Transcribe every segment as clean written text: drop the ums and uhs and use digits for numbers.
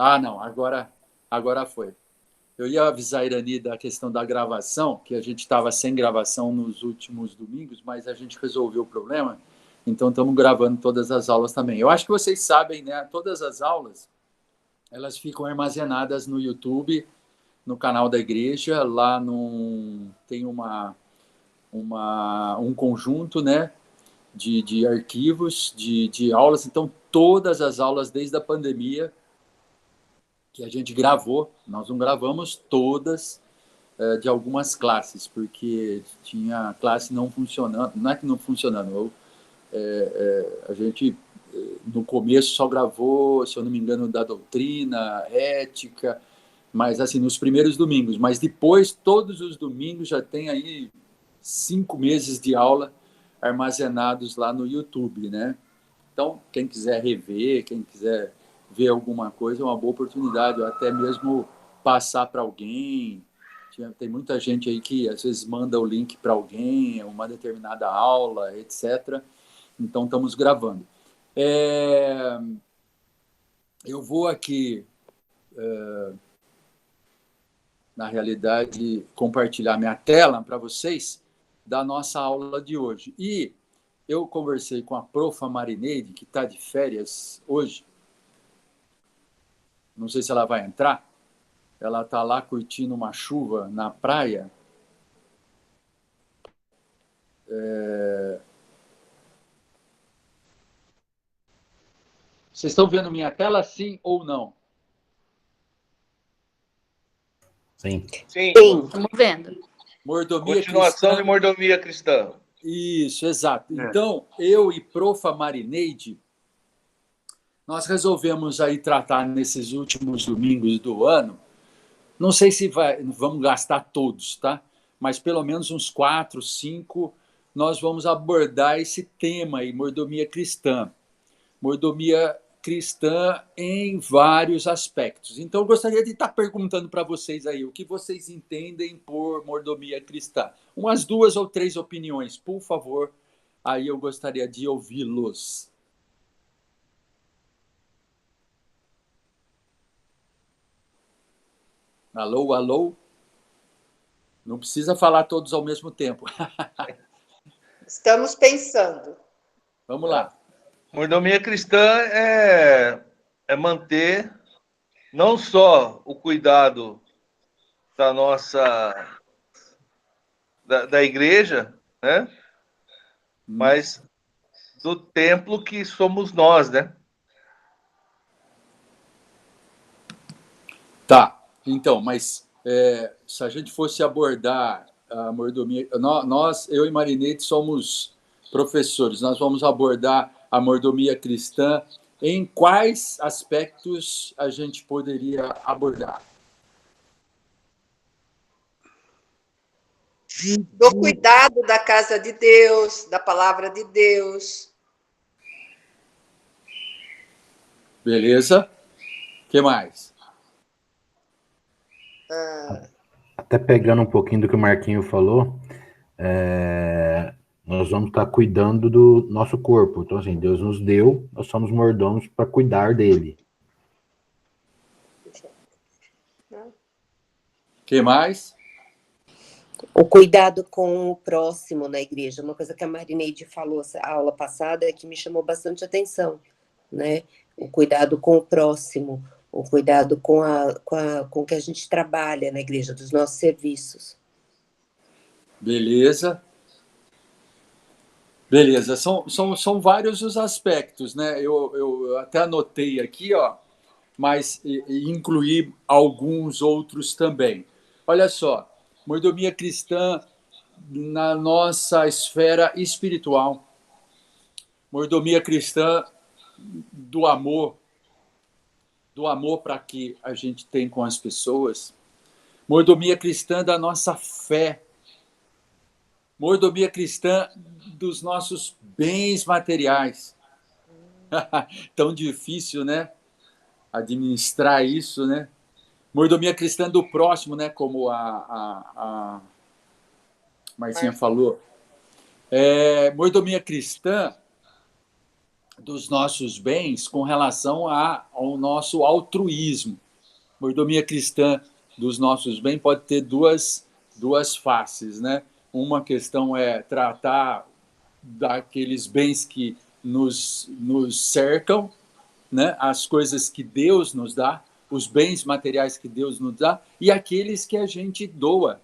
Ah, não, agora foi. Eu ia avisar a Irani da questão da gravação, que a gente estava sem gravação nos últimos domingos, mas a gente resolveu o problema, então estamos gravando todas as aulas também. Eu acho que vocês sabem, né? Todas as aulas, elas ficam armazenadas no YouTube, no canal da igreja, lá tem um conjunto, né, de arquivos, de aulas, então todas as aulas desde a pandemia que a gente gravou, nós não gravamos todas de algumas classes, porque tinha classe não funcionando, não é que não funcionando, a gente no começo só gravou, se eu não me engano, da doutrina, ética, mas assim, nos primeiros domingos, mas depois, todos os domingos, já tem aí 5 meses de aula armazenados lá no YouTube, né? Então, quem quiser rever, quem quiser ver alguma coisa, é uma boa oportunidade, ou até mesmo passar para alguém. Tem muita gente aí que às vezes manda o link para alguém, uma determinada aula, etc. Então, estamos gravando. Eu vou aqui, na realidade, compartilhar minha tela para vocês da nossa aula de hoje. E eu conversei com a profa Marineide, que está de férias hoje. Não sei se ela vai entrar. Ela está lá curtindo uma chuva na praia. Vocês estão vendo minha tela, sim ou não? Sim. Sim. Estamos vendo. Mordomia Continuação cristã. de mordomia cristã. Isso, exato. Então, eu e profa Marineide, nós resolvemos aí tratar nesses últimos domingos do ano. Não sei se vamos gastar todos, tá? Mas pelo menos uns 4, 5, nós vamos abordar esse tema aí, mordomia cristã. Mordomia cristã em vários aspectos. Então, eu gostaria de estar perguntando para vocês aí o que vocês entendem por mordomia cristã. Umas 2 ou 3 opiniões, por favor. Aí eu gostaria de ouvi-los. Alô, alô? Não precisa falar todos ao mesmo tempo. Estamos pensando. Vamos lá. Mordomia cristã é manter não só o cuidado da nossa da igreja, né? Mas do templo que somos nós, né? Tá. Então, mas se a gente fosse abordar a mordomia, nós, eu e Marinete, somos professores. Nós vamos abordar a mordomia cristã. Em quais aspectos a gente poderia abordar? Do cuidado da casa de Deus, da palavra de Deus. Beleza? O que mais? Até pegando um pouquinho do que o Marquinho falou, nós vamos estar cuidando do nosso corpo. Então, assim, Deus nos deu, nós somos mordomos para cuidar dele. O que mais? O cuidado com o próximo na igreja. Uma coisa que a Marineide falou a aula passada é que me chamou bastante atenção, né? O cuidado com o próximo, o cuidado com o que a gente trabalha na igreja, dos nossos serviços. Beleza. Beleza. São vários os aspectos, né? Eu até anotei aqui, ó, mas incluí alguns outros também. Olha só, mordomia cristã na nossa esfera espiritual, mordomia cristã do amor para que a gente tem com as pessoas, mordomia cristã da nossa fé, mordomia cristã dos nossos bens materiais. Tão difícil, né? Administrar isso, né? Mordomia cristã do próximo, né? Como a Marcinha falou. Mordomia cristã dos nossos bens com relação ao nosso altruísmo. Mordomia cristã dos nossos bens pode ter duas faces, né? Uma questão é tratar daqueles bens que nos cercam, né? As coisas que Deus nos dá, os bens materiais que Deus nos dá, e aqueles que a gente doa,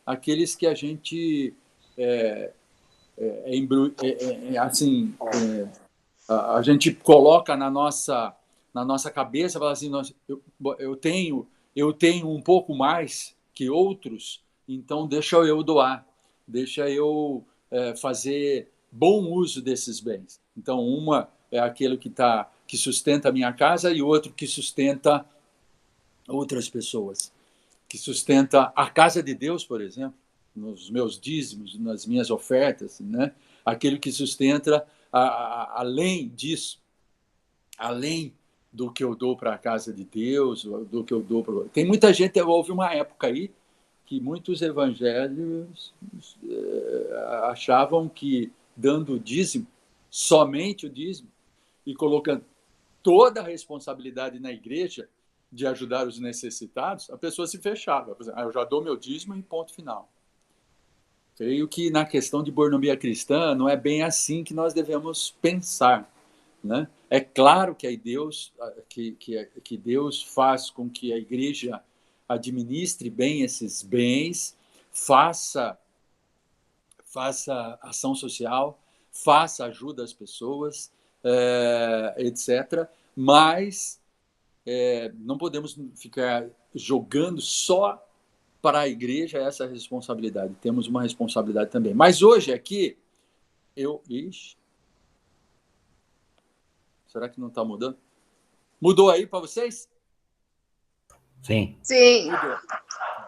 aqueles que a gente a gente coloca na nossa cabeça, fala assim, eu tenho um pouco mais que outros, então deixa eu doar, deixa eu fazer bom uso desses bens. Então, uma é aquele que sustenta a minha casa e outro que sustenta outras pessoas, que sustenta a casa de Deus, por exemplo, nos meus dízimos, nas minhas ofertas, né? Aquele que sustenta além disso, além do que eu dou para a casa de Deus, do que eu dou para... Tem muita gente, houve uma época aí que muitos evangélicos achavam que dando o dízimo, somente o dízimo, e colocando toda a responsabilidade na igreja de ajudar os necessitados, a pessoa se fechava. Eu já dou meu dízimo e ponto final. Creio que na questão de mordomia cristã não é bem assim que nós devemos pensar, né? É claro que que Deus faz com que a igreja administre bem esses bens, faça ação social, faça ajuda às pessoas, etc. Mas não podemos ficar jogando só para a igreja essa responsabilidade. Temos uma responsabilidade também. Mas hoje aqui, será que não está mudando? Mudou aí para vocês? Sim. Sim. Mudou.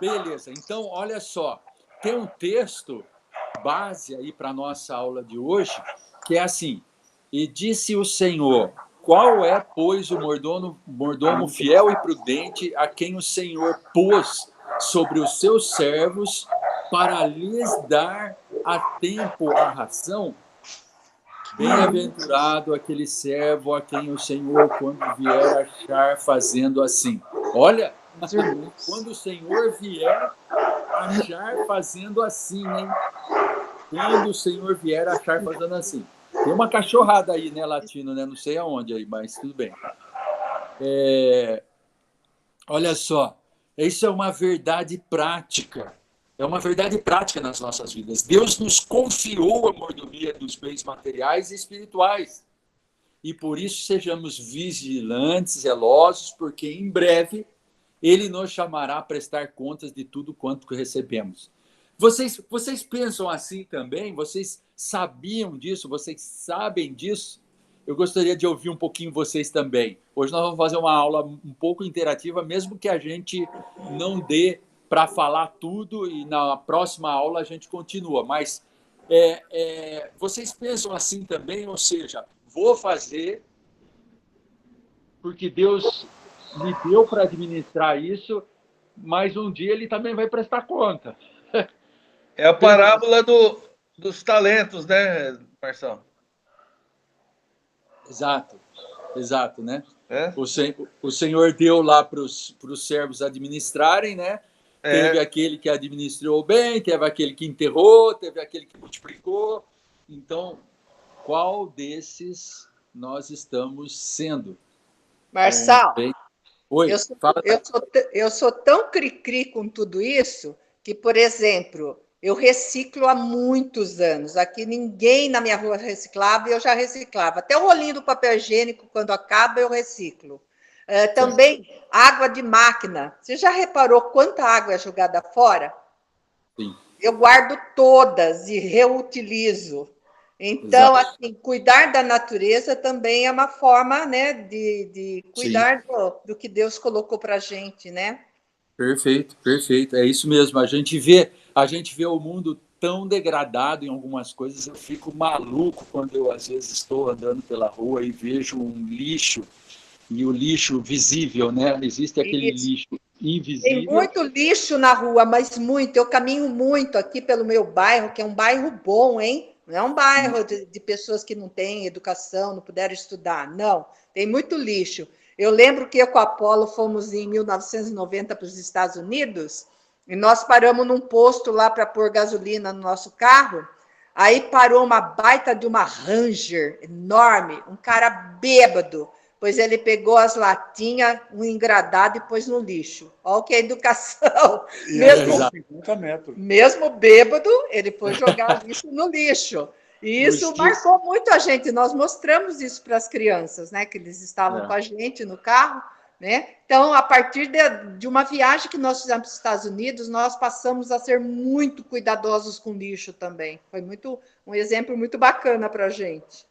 Beleza. Então, olha só. Tem um texto base aí para a nossa aula de hoje, que é assim: e disse o Senhor, qual é, pois, o mordomo fiel e prudente a quem o Senhor pôs sobre os seus servos para lhes dar a tempo a ração? Bem-aventurado aquele servo a quem o Senhor, quando vier, achar fazendo assim. Olha, quando o Senhor vier achar fazendo assim, hein? Quando o Senhor vier achar fazendo assim. Tem uma cachorrada aí, né, latino, né? Não sei aonde aí, mas tudo bem. Olha só, isso é uma verdade prática. É uma verdade prática nas nossas vidas. Deus nos confiou a mordomia dos bens materiais e espirituais. E por isso sejamos vigilantes, zelosos, porque em breve Ele nos chamará a prestar contas de tudo quanto recebemos. Vocês pensam assim também? Vocês sabiam disso? Vocês sabem disso? Eu gostaria de ouvir um pouquinho vocês também. Hoje nós vamos fazer uma aula um pouco interativa, mesmo que a gente não dê para falar tudo e na próxima aula a gente continua. Mas vocês pensam assim também? Ou seja, vou fazer porque Deus me deu para administrar isso, mas um dia Ele também vai prestar conta. É a parábola dos talentos, né, Marção? Exato, né? O Senhor deu lá para os servos administrarem, né? Teve aquele que administrou bem, teve aquele que enterrou, teve aquele que multiplicou. Então, qual desses nós estamos sendo? Marçal, Oi, fala. eu sou tão cri-cri com tudo isso que, por exemplo, eu reciclo há muitos anos. Aqui ninguém na minha rua reciclava e eu já reciclava. Até o rolinho do papel higiênico, quando acaba, eu reciclo. Também água de máquina. Você já reparou quanta água é jogada fora? Sim. Eu guardo todas e reutilizo. Então, assim, cuidar da natureza também é uma forma, né, de cuidar do que Deus colocou para a gente, né? Perfeito. É isso mesmo. A gente vê o mundo tão degradado em algumas coisas. Eu fico maluco quando eu, às vezes, estou andando pela rua e vejo um lixo, e o lixo visível, né? Existe aquele lixo invisível. Tem muito lixo na rua, mas muito. Eu caminho muito aqui pelo meu bairro, que é um bairro bom, hein? Não é um bairro de pessoas que não têm educação, não puderam estudar. Não, tem muito lixo. Eu lembro que eu com a Apolo fomos em 1990 para os Estados Unidos e nós paramos num posto lá para pôr gasolina no nosso carro. Aí parou uma baita de uma Ranger enorme, um cara bêbado, pois ele pegou as latinhas, um engradado e pôs no lixo. Olha que é educação. Mesmo 50 metros. Mesmo bêbado, ele foi jogar lixo no lixo. E isso marcou muito a gente. Nós mostramos isso para as crianças, né? Que eles estavam com a gente no carro, né? Então, a partir de uma viagem que nós fizemos para os Estados Unidos, nós passamos a ser muito cuidadosos com lixo também. Foi um exemplo muito bacana para a gente.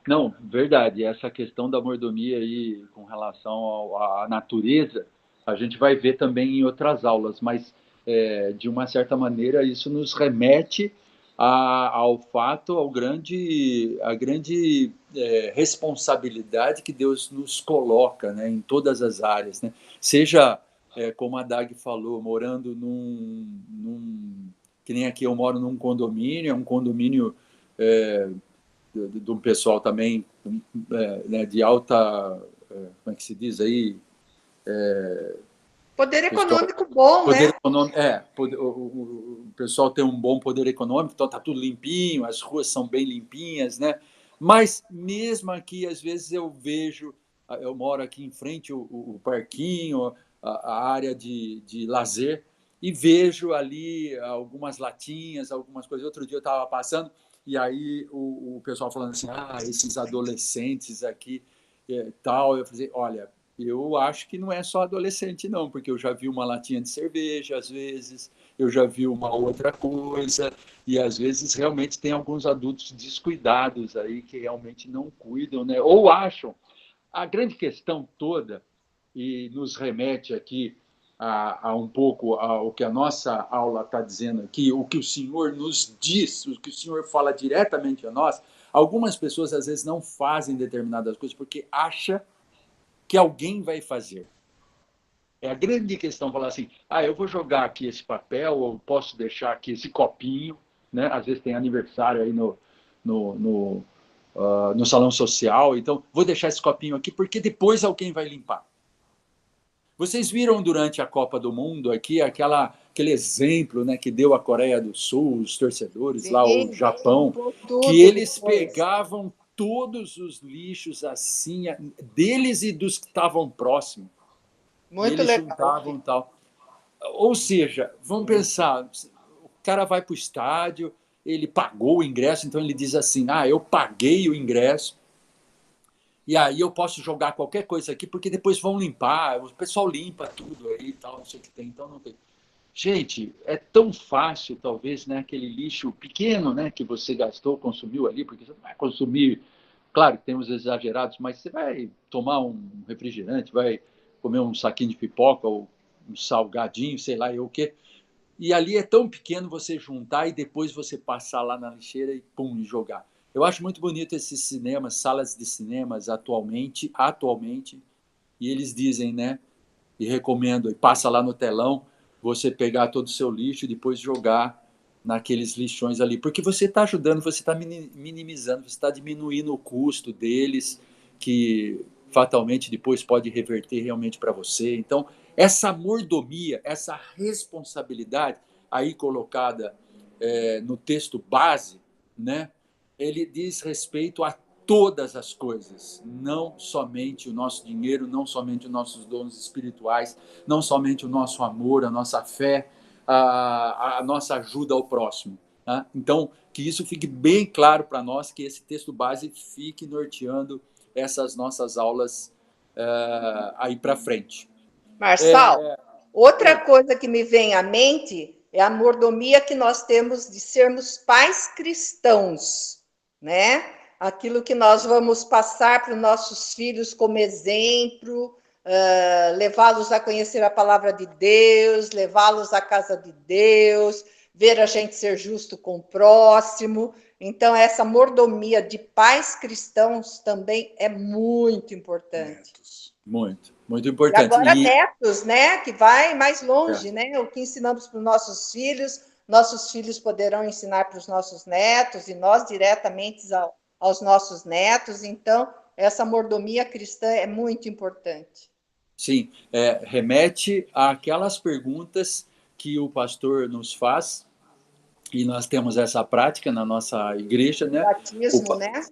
Não, verdade. Essa questão da mordomia aí com relação à natureza, a gente vai ver também em outras aulas, mas de uma certa maneira isso nos remete ao fato, a grande responsabilidade que Deus nos coloca, né, em todas as áreas, né? Seja, como a Dag falou, morando que nem aqui eu moro num condomínio, é um condomínio de um pessoal também né, de alta, como é que se diz aí? Poder econômico bom, poder né? Econômico, o pessoal tem um bom poder econômico, então está tudo limpinho, as ruas são bem limpinhas, né? Mas mesmo aqui, às vezes eu vejo, eu moro aqui em frente o parquinho, a área de lazer, e vejo ali algumas latinhas, algumas coisas. Outro dia eu estava passando, e aí o pessoal falando assim, esses adolescentes aqui tal. Eu falei, olha, eu acho que não é só adolescente, não, porque eu já vi uma latinha de cerveja, às vezes, eu já vi uma outra coisa, e às vezes realmente tem alguns adultos descuidados aí que realmente não cuidam, né? Ou acham. A grande questão toda, e nos remete aqui a um pouco ao que a nossa aula está dizendo aqui, o que o Senhor nos diz, o que o Senhor fala diretamente a nós, algumas pessoas às vezes não fazem determinadas coisas porque acham que alguém vai fazer. É a grande questão falar assim, eu vou jogar aqui esse papel, ou posso deixar aqui esse copinho, né? Às vezes tem aniversário aí no salão social, então vou deixar esse copinho aqui porque depois alguém vai limpar. Vocês viram durante a Copa do Mundo aqui aquele exemplo, né, que deu a Coreia do Sul, os torcedores lá, o Japão, que eles pegavam todos os lixos assim, deles e dos que estavam próximos. Muito eles legal. Juntavam tal. Ou seja, vamos pensar, o cara vai para o estádio, ele pagou o ingresso, então ele diz assim, eu paguei o ingresso, e aí eu posso jogar qualquer coisa aqui, porque depois vão limpar, o pessoal limpa tudo aí e tal, não sei o que tem, então não tem. Gente, é tão fácil, talvez, né, aquele lixo pequeno, né, que você gastou, consumiu ali, porque você não vai consumir, claro que tem uns exagerados, mas você vai tomar um refrigerante, vai comer um saquinho de pipoca ou um salgadinho, sei lá, o quê. E ali é tão pequeno você juntar e depois você passar lá na lixeira e pum, jogar. Eu acho muito bonito esses cinemas, salas de cinemas atualmente, e eles dizem, né, e recomendo, e passa lá no telão, você pegar todo o seu lixo e depois jogar naqueles lixões ali, porque você está ajudando, você está minimizando, você está diminuindo o custo deles, que fatalmente depois pode reverter realmente para você. Então, essa mordomia, essa responsabilidade aí colocada no texto base, né, ele diz respeito a todas as coisas, não somente o nosso dinheiro, não somente os nossos dons espirituais, não somente o nosso amor, a nossa fé, a nossa ajuda ao próximo. Tá? Então, que isso fique bem claro para nós, que esse texto base fique norteando essas nossas aulas aí para frente. Marçal, outra coisa que me vem à mente é a mordomia que nós temos de sermos pais cristãos, né? Aquilo que nós vamos passar para os nossos filhos como exemplo, levá-los a conhecer a palavra de Deus, levá-los à casa de Deus, ver a gente ser justo com o próximo. Então, essa mordomia de pais cristãos também é muito importante. Muito importante. E agora netos, né? Que vai mais longe, né? O que ensinamos para os nossos filhos, nossos filhos poderão ensinar para os nossos netos, e nós diretamente aos nossos netos. Então, essa mordomia cristã é muito importante. Sim, remete àquelas perguntas que o pastor nos faz, e nós temos essa prática na nossa igreja, né? Batismo, né?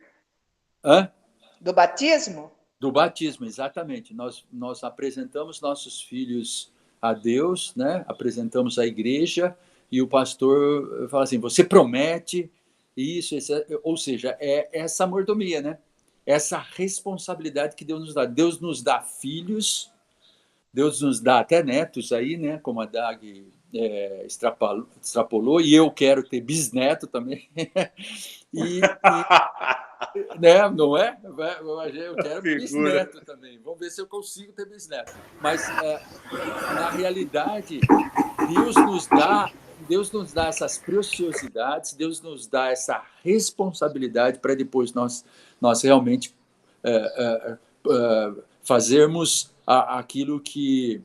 Hã? Do batismo? Do batismo, exatamente. Nós apresentamos nossos filhos a Deus, né? Apresentamos a igreja, e o pastor fala assim, você promete isso, ou seja, é essa mordomia, né? Essa responsabilidade que Deus nos dá. Deus nos dá filhos, Deus nos dá até netos aí, né? Como a Dag extrapolou, e eu quero ter bisneto também. Né, não é? Eu quero bisneto também. Vamos ver se eu consigo ter bisneto. Mas, na realidade, Deus nos dá essas preciosidades, Deus nos dá essa responsabilidade para depois nós realmente fazermos aquilo que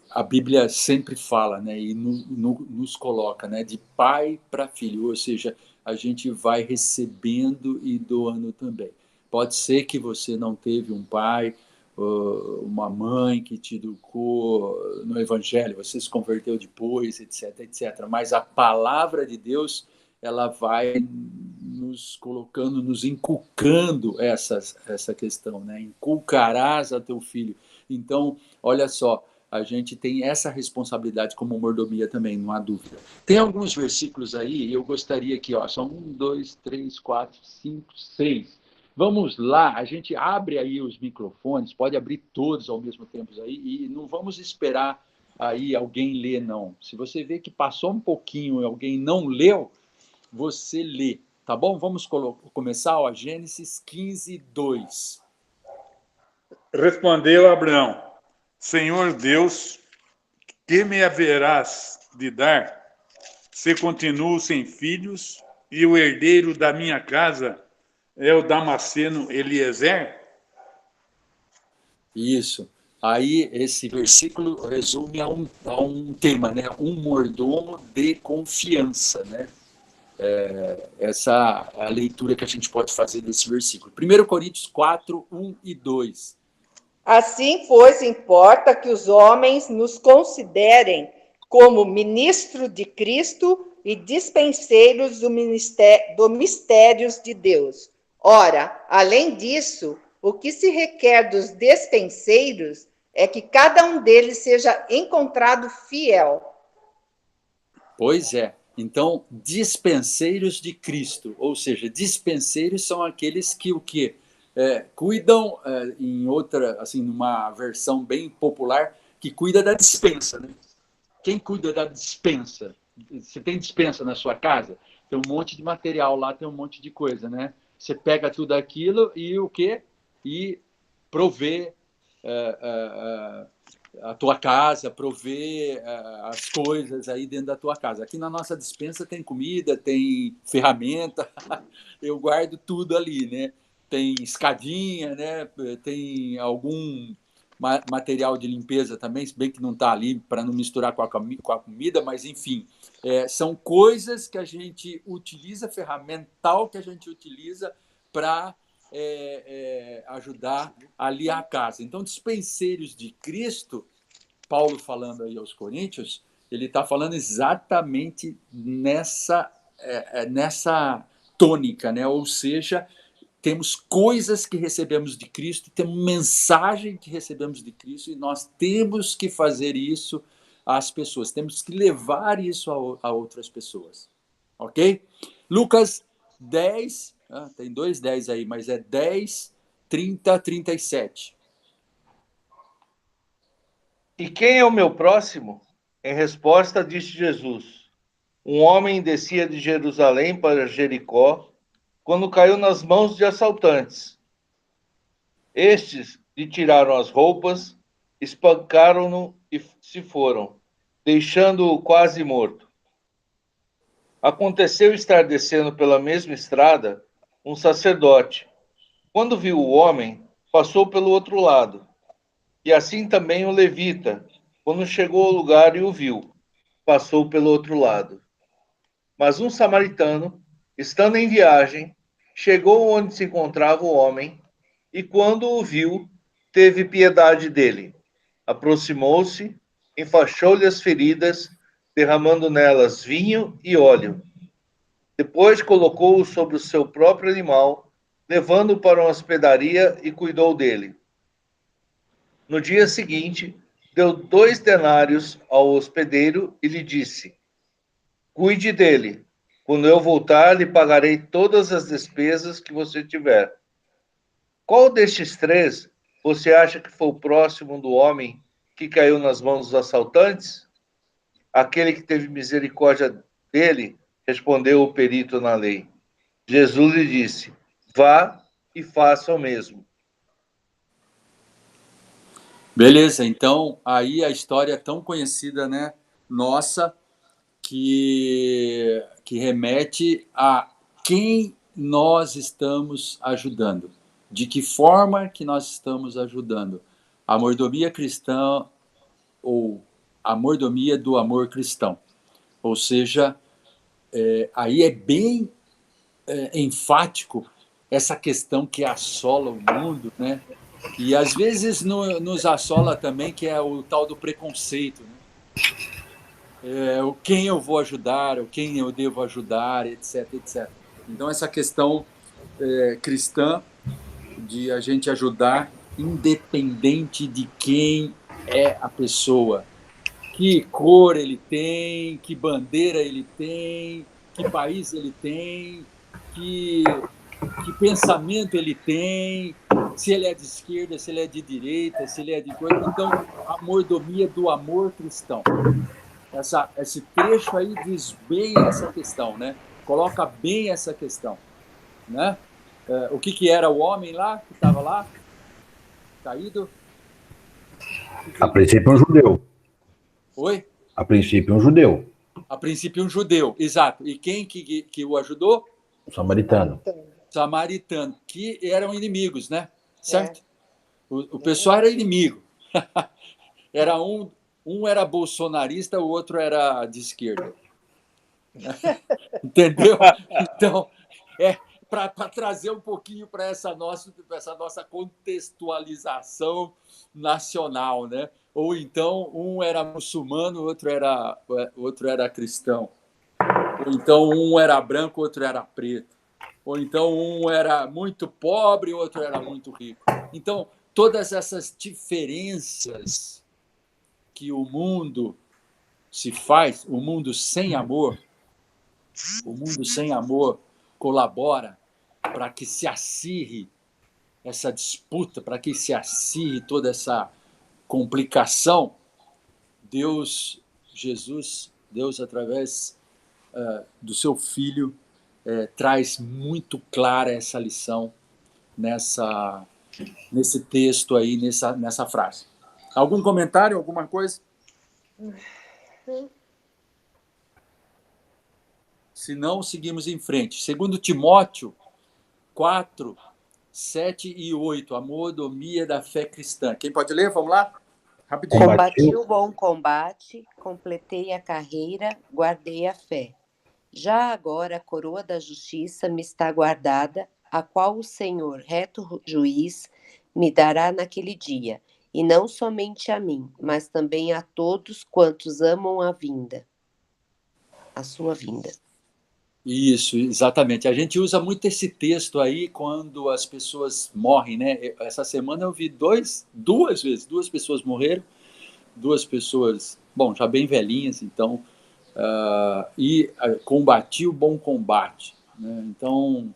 a Bíblia sempre fala, né? E nos coloca, né? De pai para filho, ou seja, a gente vai recebendo e doando também. Pode ser que você não teve um pai, uma mãe que te educou no Evangelho, você se converteu depois, etc, etc. Mas a palavra de Deus, ela vai nos colocando, nos inculcando essa questão, né? Inculcarás a teu filho. Então, olha só, a gente tem essa responsabilidade como mordomia também, não há dúvida. Tem alguns versículos aí, e eu gostaria que, são 1, 2, 3, 4, 5, 6. Vamos lá, a gente abre aí os microfones, pode abrir todos ao mesmo tempo aí, e não vamos esperar aí alguém ler, não. Se você vê que passou um pouquinho e alguém não leu, você lê, tá bom? Vamos começar, Gênesis 15, 2. Respondeu Abraão, Senhor Deus, que me haverás de dar, se continuo sem filhos, e o herdeiro da minha casa é o Damasceno Eliezer? Isso. Aí esse versículo resume a um tema, né? Um mordomo de confiança, né? Essa é a leitura que a gente pode fazer desse versículo. 1 Coríntios 4, 1 e 2. Assim, pois, importa que os homens nos considerem como ministro de Cristo e dispenseiros do mistérios de Deus. Ora, além disso, o que se requer dos dispenseiros é que cada um deles seja encontrado fiel. Pois é. Então, dispenseiros de Cristo, ou seja, dispenseiros são aqueles que o quê? Cuidam, em outra, assim, numa versão bem popular, que cuida da despensa, né? Quem cuida da despensa? Você tem despensa na sua casa? Tem um monte de material lá, tem um monte de coisa, né? Você pega tudo aquilo e o quê? E provê a tua casa, prover as coisas aí dentro da tua casa. Aqui na nossa despensa tem comida, tem ferramenta, eu guardo tudo ali, né? Tem escadinha, né? Tem algum material de limpeza também, se bem que não está ali para não misturar com a comida, mas enfim, são coisas que a gente utiliza, ferramental que a gente utiliza para ajudar ali a casa. Então, dispenseiros de Cristo, Paulo falando aí aos Coríntios, ele está falando exatamente nessa tônica, né? Ou seja, temos coisas que recebemos de Cristo, temos mensagem que recebemos de Cristo, e nós temos que fazer isso às pessoas, temos que levar isso a outras pessoas. Ok? Lucas 10, tem 2:10 aí, mas é 10, 30, 37. E quem é o meu próximo? Em resposta, disse Jesus: um homem descia de Jerusalém para Jericó, quando caiu nas mãos de assaltantes. Estes lhe tiraram as roupas, espancaram-no e se foram, deixando-o quase morto. Aconteceu estar descendo pela mesma estrada um sacerdote. Quando viu o homem, passou pelo outro lado. E assim também o levita, quando chegou ao lugar e o viu. passou pelo outro lado. Mas um samaritano, estando em viagem, chegou onde se encontrava o homem, e quando o viu, teve piedade dele. Aproximou-se, enfaixou-lhe as feridas, derramando nelas vinho e óleo. Depois colocou-o sobre o seu próprio animal, levando-o para uma hospedaria e cuidou dele. No dia seguinte, deu 2 denários ao hospedeiro e lhe disse: cuide dele. Quando eu voltar, lhe pagarei todas as despesas que você tiver. Qual destes 3 você acha que foi o próximo do homem que caiu nas mãos dos assaltantes? Aquele que teve misericórdia dele, respondeu o perito na lei. Jesus lhe disse: vá e faça o mesmo. Beleza, então aí a história é tão conhecida, né, nossa, que remete a quem nós estamos ajudando, de que forma que nós estamos ajudando. A mordomia cristã ou a mordomia do amor cristão. Ou seja, aí é bem enfático essa questão que assola o mundo, né? E às vezes nos assola também, que é o tal do preconceito, né? Quem eu vou ajudar, ou quem eu devo ajudar, etc, etc. Então essa questão cristã de a gente ajudar independente de quem é a pessoa, que cor ele tem, que bandeira ele tem, que país ele tem, que pensamento ele tem, se ele é de esquerda, se ele é de direita, se ele é de coisa. Então, a mordomia do amor cristão. Esse trecho aí diz bem essa questão, né? Coloca bem essa questão, né? O que era o homem lá, que estava lá, caído? A princípio um judeu. Oi? A princípio um judeu. A princípio um judeu, exato. E quem que o ajudou? Um samaritano. Samaritano, que eram inimigos, né? Certo? O pessoal era inimigo. Era um era bolsonarista, o outro era de esquerda. Entendeu? Então, para trazer um pouquinho para essa nossa contextualização nacional, né? Ou então um era muçulmano, outro era cristão. Ou então um era branco, outro era preto. Ou então um era muito pobre, outro era muito rico. Então, todas essas diferenças que o mundo se faz, o mundo sem amor colabora para que se acirre essa disputa, para que se acirre toda essa complicação. Deus, através do seu Filho, traz muito clara essa lição nesse texto aí, nessa frase. Algum comentário, alguma coisa? Se não, seguimos em frente. Segundo Timóteo 4, 7 e 8, a mordomia da fé cristã. Quem pode ler? Vamos lá? Rapidinho. Combati o bom combate, completei a carreira, guardei a fé. Já agora a coroa da justiça me está guardada, a qual o Senhor, reto juiz, me dará naquele dia, e não somente a mim, mas também a todos quantos amam a sua vinda. Isso, exatamente. A gente usa muito esse texto aí quando as pessoas morrem, né? Essa semana eu vi duas vezes, 2 pessoas morreram, 2 pessoas, bom, já bem velhinhas, então, combati o bom combate, né? Então,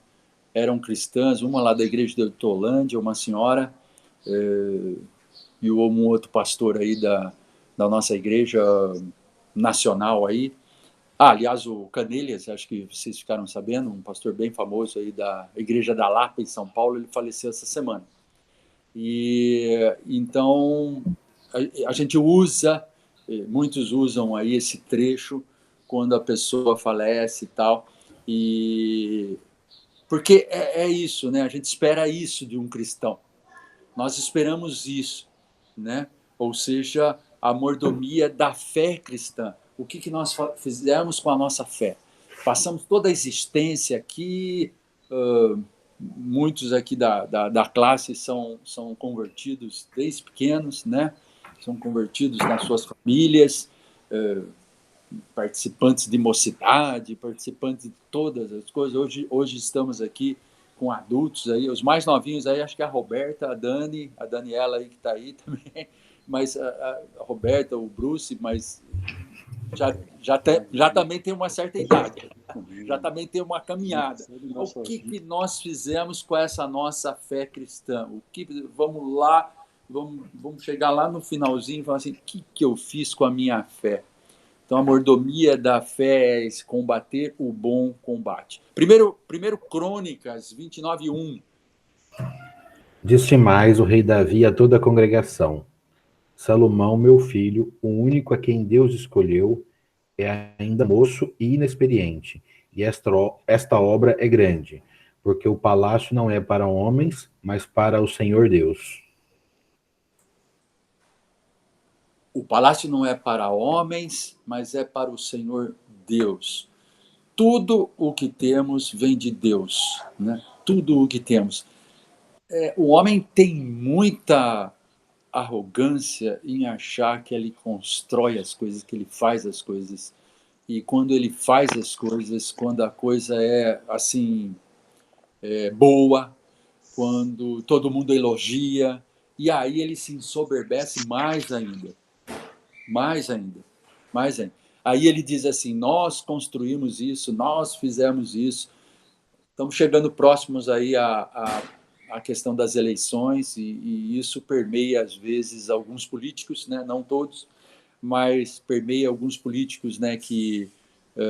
eram cristãs, uma lá da igreja de Hortolândia, uma senhora, e um outro pastor aí da nossa igreja nacional aí. Aliás, o Canelhas, acho que vocês ficaram sabendo, um pastor bem famoso aí da Igreja da Lapa, em São Paulo, ele faleceu essa semana. E então a gente usa, muitos usam aí esse trecho quando a pessoa falece e tal, porque é isso, né? A gente espera isso de um cristão. Nós esperamos isso, né? Ou seja, a mordomia da fé cristã. o que nós fizemos com a nossa fé. Passamos toda a existência aqui, muitos aqui da classe são convertidos desde pequenos, né? São convertidos nas suas famílias, participantes de mocidade, participantes de todas as coisas. Hoje estamos aqui com adultos aí, os mais novinhos aí, acho que a Roberta, a Dani, a Daniela aí que está aí também, mas a Roberta, o Bruce, mas já também tem uma certa idade, já também tem uma caminhada. O que nós fizemos com essa nossa fé cristã? Vamos lá, vamos chegar lá no finalzinho e falar assim, o que eu fiz com a minha fé? Então, a mordomia da fé é combater o bom combate. Primeiro Crônicas 29:1. Disse mais o rei Davi a toda a congregação: Salomão, meu filho, o único a quem Deus escolheu, é ainda moço e inexperiente, e esta obra é grande, porque o palácio não é para homens, mas para o Senhor Deus. O palácio não é para homens, mas é para o Senhor Deus. Tudo o que temos vem de Deus, né? Tudo o que temos. O homem tem muita arrogância em achar que ele constrói as coisas, que ele faz as coisas. E quando ele faz as coisas, quando a coisa é assim, boa, quando todo mundo elogia, e aí ele se ensoberbece mais ainda. Mais ainda. Aí ele diz assim, nós construímos isso, nós fizemos isso. Estamos chegando próximos aí à questão das eleições, e isso permeia, às vezes, alguns políticos, né? Não todos, mas permeia alguns políticos, né, que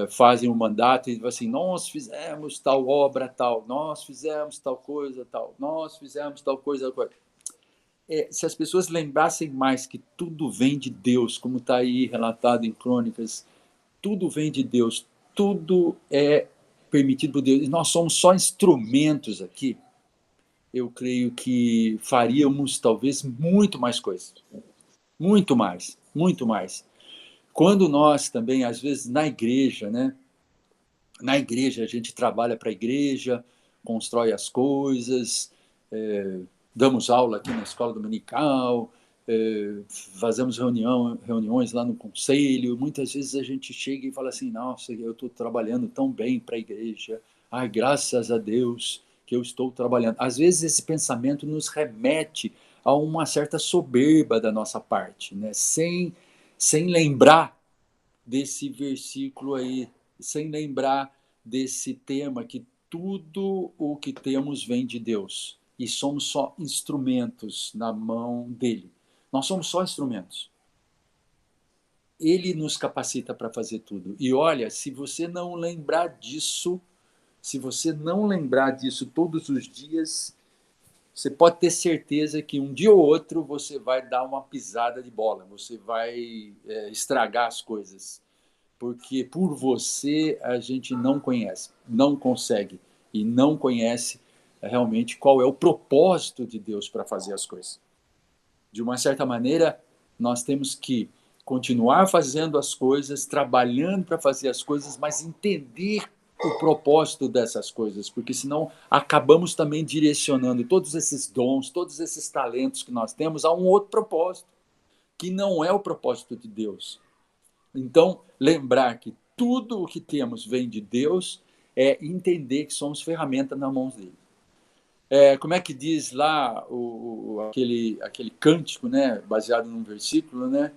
fazem um mandato e dizem assim, nós fizemos tal obra, tal, nós fizemos tal coisa, tal, nós fizemos tal coisa, tal. Se as pessoas lembrassem mais que tudo vem de Deus, como está aí relatado em Crônicas, tudo vem de Deus, tudo é permitido por Deus, e nós somos só instrumentos aqui, eu creio que faríamos talvez muito mais coisas. Muito mais. Quando nós também, às vezes, na igreja, né? Na igreja, a gente trabalha para a igreja, constrói as coisas, damos aula aqui na escola dominical, fazemos reuniões lá no conselho. Muitas vezes a gente chega e fala assim, nossa, eu estou trabalhando tão bem para a igreja, ai, graças a Deus que eu estou trabalhando. Às vezes esse pensamento nos remete a uma certa soberba da nossa parte, né? Sem lembrar desse versículo aí, sem lembrar desse tema que tudo o que temos vem de Deus e somos só instrumentos na mão dele. Nós somos só instrumentos. Ele nos capacita para fazer tudo. E olha, se você não lembrar disso, todos os dias, você pode ter certeza que um dia ou outro você vai dar uma pisada de bola, você vai estragar as coisas. Porque por você a gente não conhece, não consegue e não conhece realmente qual é o propósito de Deus para fazer as coisas. De uma certa maneira, nós temos que continuar fazendo as coisas, trabalhando para fazer as coisas, mas entender o propósito dessas coisas, porque senão acabamos também direcionando todos esses dons, todos esses talentos que nós temos a um outro propósito, que não é o propósito de Deus. Então, lembrar que tudo o que temos vem de Deus é entender que somos ferramenta nas mãos dele. Como é que diz lá aquele cântico, né, baseado num versículo, né?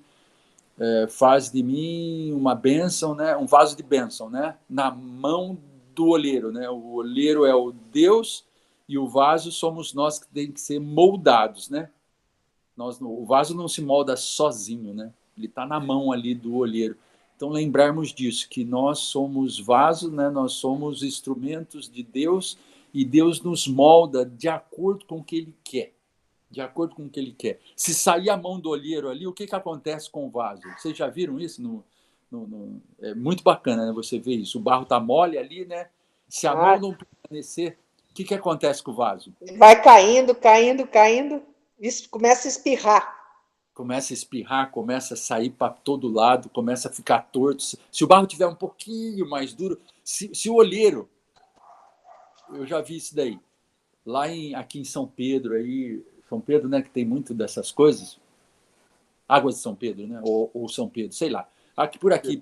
Faz de mim uma bênção, né? Um vaso de bênção, né? Na mão do olheiro, né? O olheiro é o Deus e o vaso somos nós que tem que ser moldados, né? O vaso não se molda sozinho, né? Ele está na mão ali do olheiro. Então, lembrarmos disso, que nós somos vasos, né? Nós somos instrumentos de Deus e Deus nos molda de acordo com o que Ele quer. De acordo com o que Ele quer. Se sair a mão do olheiro ali, o que acontece com o vaso? Vocês já viram isso? É muito bacana, né? Você vê isso. O barro está mole ali, né? Se a mão não permanecer, o que acontece com o vaso? Vai caindo. Isso começa a espirrar. começa a espirrar, começa a sair para todo lado, começa a ficar torto. Se o barro tiver um pouquinho mais duro, se o olheiro, eu já vi isso daí, lá aqui em São Pedro, aí, São Pedro, né, que tem muito dessas coisas, Águas de São Pedro, né, ou São Pedro, sei lá, por aqui,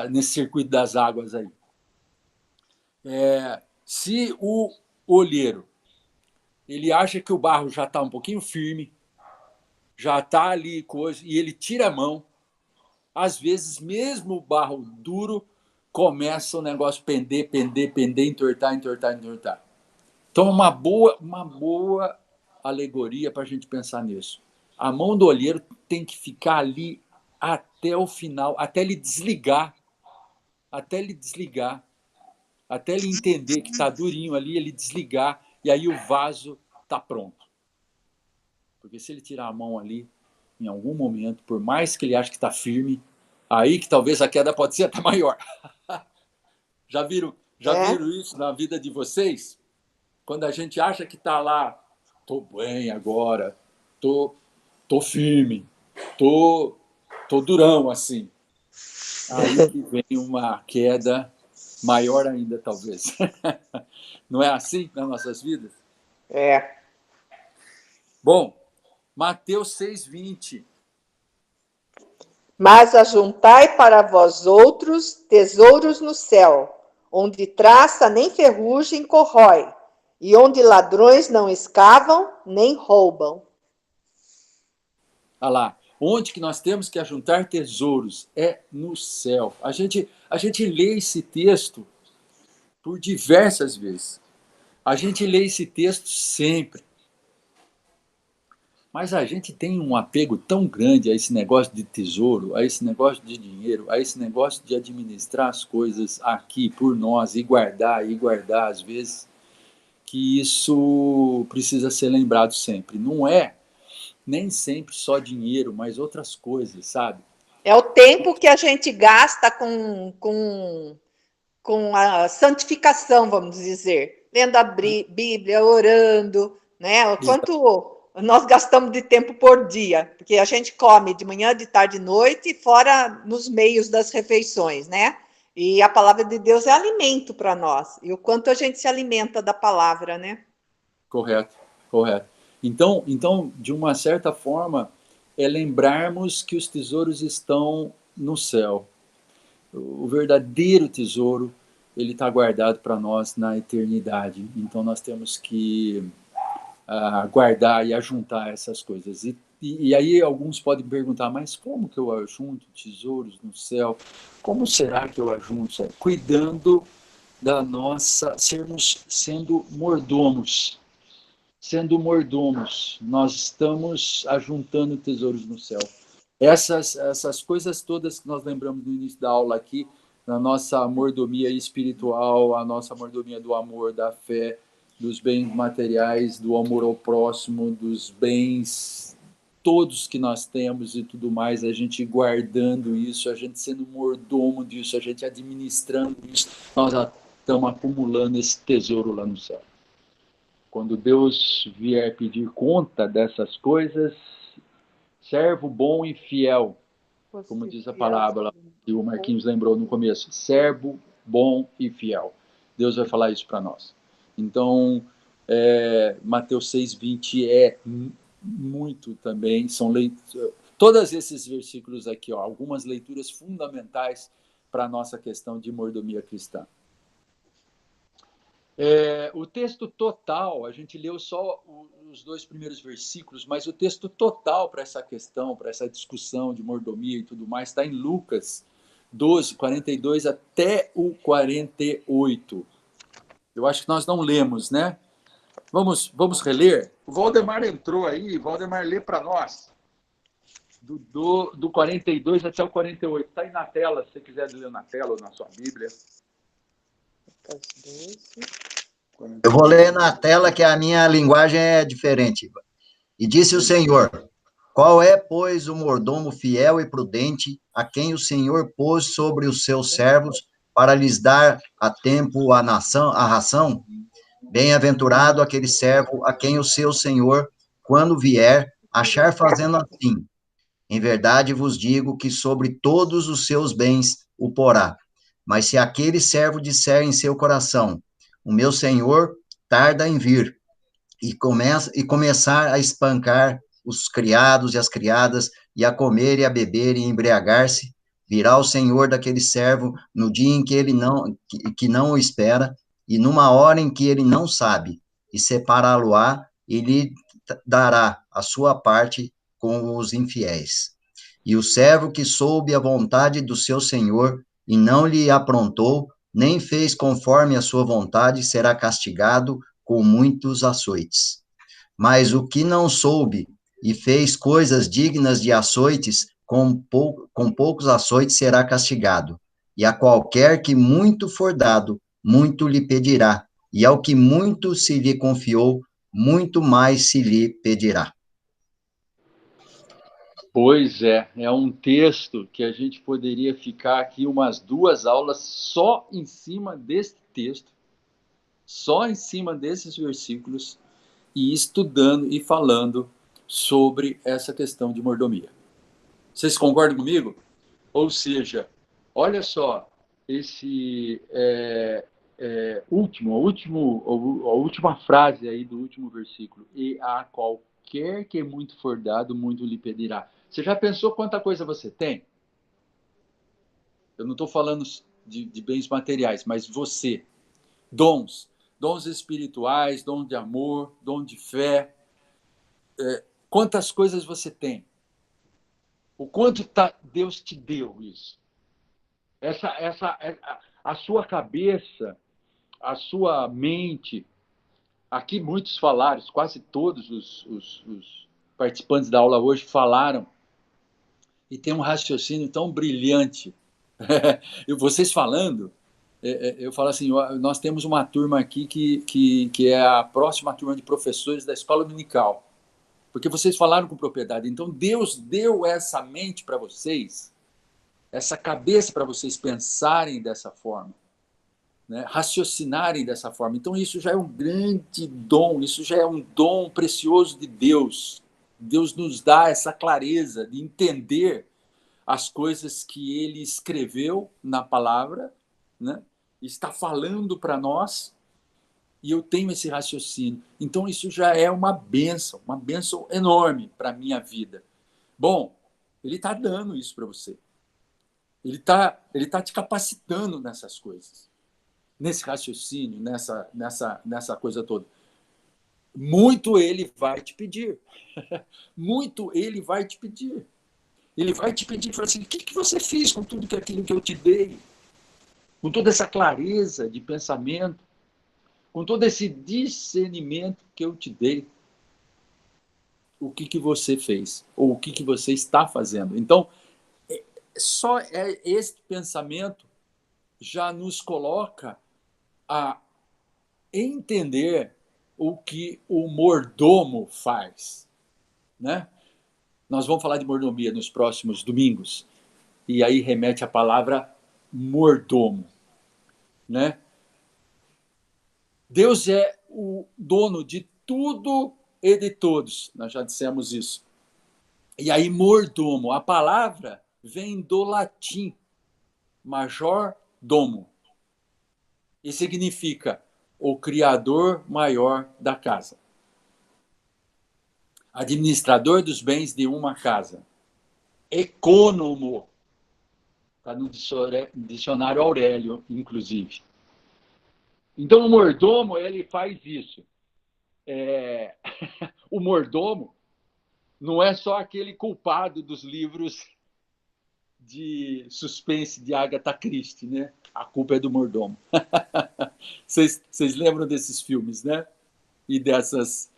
nesse circuito das águas aí. Se o olheiro ele acha que o barro já está um pouquinho firme, já está ali coisa, e ele tira a mão, às vezes, mesmo o barro duro, começa o negócio pender, entortar. Então, uma boa alegoria para a gente pensar nisso. A mão do olheiro tem que ficar ali até o final, até ele desligar, até ele entender que está durinho ali, ele desligar, e aí o vaso está pronto. Porque se ele tirar a mão ali, em algum momento, por mais que ele ache que está firme, aí que talvez a queda pode ser até maior. Já viram isso na vida de vocês? Quando a gente acha que está lá, estou bem agora, estou firme, estou durão assim. Aí que vem uma queda maior ainda, talvez. Não é assim nas nossas vidas? É. Bom, Mateus 6:20. Mas ajuntai para vós outros tesouros no céu, onde traça nem ferrugem corrói, e onde ladrões não escavam nem roubam. Olha lá, onde que nós temos que ajuntar tesouros? É no céu. A gente lê esse texto por diversas vezes. A gente lê esse texto sempre. Mas a gente tem um apego tão grande a esse negócio de tesouro, a esse negócio de dinheiro, a esse negócio de administrar as coisas aqui por nós e guardar às vezes, que isso precisa ser lembrado sempre. Não é nem sempre só dinheiro, mas outras coisas, sabe? É o tempo que a gente gasta com a santificação, vamos dizer, lendo a Bíblia, orando, né? O quanto nós gastamos de tempo por dia, porque a gente come de manhã, de tarde, de noite, fora nos meios das refeições, né? E a palavra de Deus é alimento para nós, e o quanto a gente se alimenta da palavra, né? Correto. Então, de uma certa forma, é lembrarmos que os tesouros estão no céu. O verdadeiro tesouro, ele está guardado para nós na eternidade. Então, nós temos que guardar e ajuntar essas coisas. E aí alguns podem perguntar, mas como que eu ajunto tesouros no céu? Como será que eu ajunto? Cuidando da nossa, sendo mordomos. Nós estamos ajuntando tesouros no céu. Essas coisas todas que nós lembramos no início da aula aqui, na nossa mordomia espiritual, a nossa mordomia do amor, da fé, dos bens materiais, do amor ao próximo, dos bens todos que nós temos e tudo mais, a gente guardando isso, a gente sendo mordomo disso, a gente administrando isso, nós já estamos acumulando esse tesouro lá no céu. Quando Deus vier pedir conta dessas coisas, servo bom e fiel, como diz a palavra que o Marquinhos lembrou no começo, servo bom e fiel. Deus vai falar isso para nós. Então, Mateus 6:20 é muito também, todos esses versículos aqui, algumas leituras fundamentais para a nossa questão de mordomia cristã. O texto total, a gente leu só os 2 primeiros versículos, mas o texto total para essa questão, para essa discussão de mordomia e tudo mais, está em Lucas 12, 42 até o 48. Eu acho que nós não lemos, né? Vamos reler? O Valdemar entrou aí, Valdemar, lê para nós. Do 42 até o 48. Está aí na tela, se você quiser ler na tela ou na sua Bíblia. Eu vou ler na tela, que a minha linguagem é diferente. E disse o Senhor: qual é, pois, o mordomo fiel e prudente, a quem o Senhor pôs sobre os seus servos, para lhes dar a tempo a ração? Bem-aventurado aquele servo a quem o seu Senhor, quando vier, achar fazendo assim. Em verdade vos digo que sobre todos os seus bens o porá. Mas se aquele servo disser em seu coração, o meu senhor tarda em vir, e começar a espancar os criados e as criadas, e a comer e a beber e embriagar-se, virá o senhor daquele servo no dia em que ele que não o espera, e numa hora em que ele não sabe, e separá-lo-á, e lhe dará a sua parte com os infiéis. E o servo que soube a vontade do seu senhor, e não lhe aprontou, nem fez conforme a sua vontade, será castigado com muitos açoites. Mas o que não soube e fez coisas dignas de açoites, com poucos açoites será castigado. E a qualquer que muito for dado, muito lhe pedirá. E ao que muito se lhe confiou, muito mais se lhe pedirá. Pois é um texto que a gente poderia ficar aqui umas 2 aulas só em cima desse texto, só em cima desses versículos, e estudando e falando sobre essa questão de mordomia. Vocês concordam comigo? Ou seja, olha só, esse a última frase aí do último versículo. E a qualquer que muito for dado, muito lhe pedirá. Você já pensou quanta coisa você tem? Eu não estou falando de bens materiais, mas você. Dons espirituais, dom de amor, dom de fé. Quantas coisas você tem? O quanto Deus te deu isso? A sua cabeça, a sua mente. Aqui muitos falaram, quase todos os participantes da aula hoje falaram, e tem um raciocínio tão brilhante. E vocês falando, eu falo assim, nós temos uma turma aqui que é a próxima turma de professores da escola dominical, porque vocês falaram com propriedade. Então Deus deu essa mente para vocês, essa cabeça para vocês pensarem dessa forma, né? Raciocinarem dessa forma. Então isso já é um grande dom, isso já é um dom precioso de Deus. Deus nos dá essa clareza de entender as coisas que ele escreveu na palavra, né? Está falando para nós, e eu tenho esse raciocínio. Então isso já é uma bênção enorme para a minha vida. Bom, ele está dando isso para você. Ele tá te capacitando nessas coisas, nesse raciocínio, nessa coisa toda. Muito ele vai te pedir. Muito ele vai te pedir. Ele vai te pedir, fala assim, o que você fez com tudo aquilo que eu te dei? Com toda essa clareza de pensamento, com todo esse discernimento que eu te dei. O que você fez? Ou o que você está fazendo? Então, só esse pensamento já nos coloca a entender o que o mordomo faz, né? Nós vamos falar de mordomia nos próximos domingos, e aí remete a palavra mordomo, né? Deus é o dono de tudo e de todos, nós já dissemos isso. E aí mordomo, a palavra vem do latim, major domo, e significa o criador maior da casa. Administrador dos bens de uma casa. Econômo. Está no dicionário Aurélio, inclusive. Então, o mordomo, ele faz isso. O mordomo não é só aquele culpado dos livros de suspense de Agatha Christie, né? A culpa é do mordomo. Vocês lembram desses filmes, né? E dessas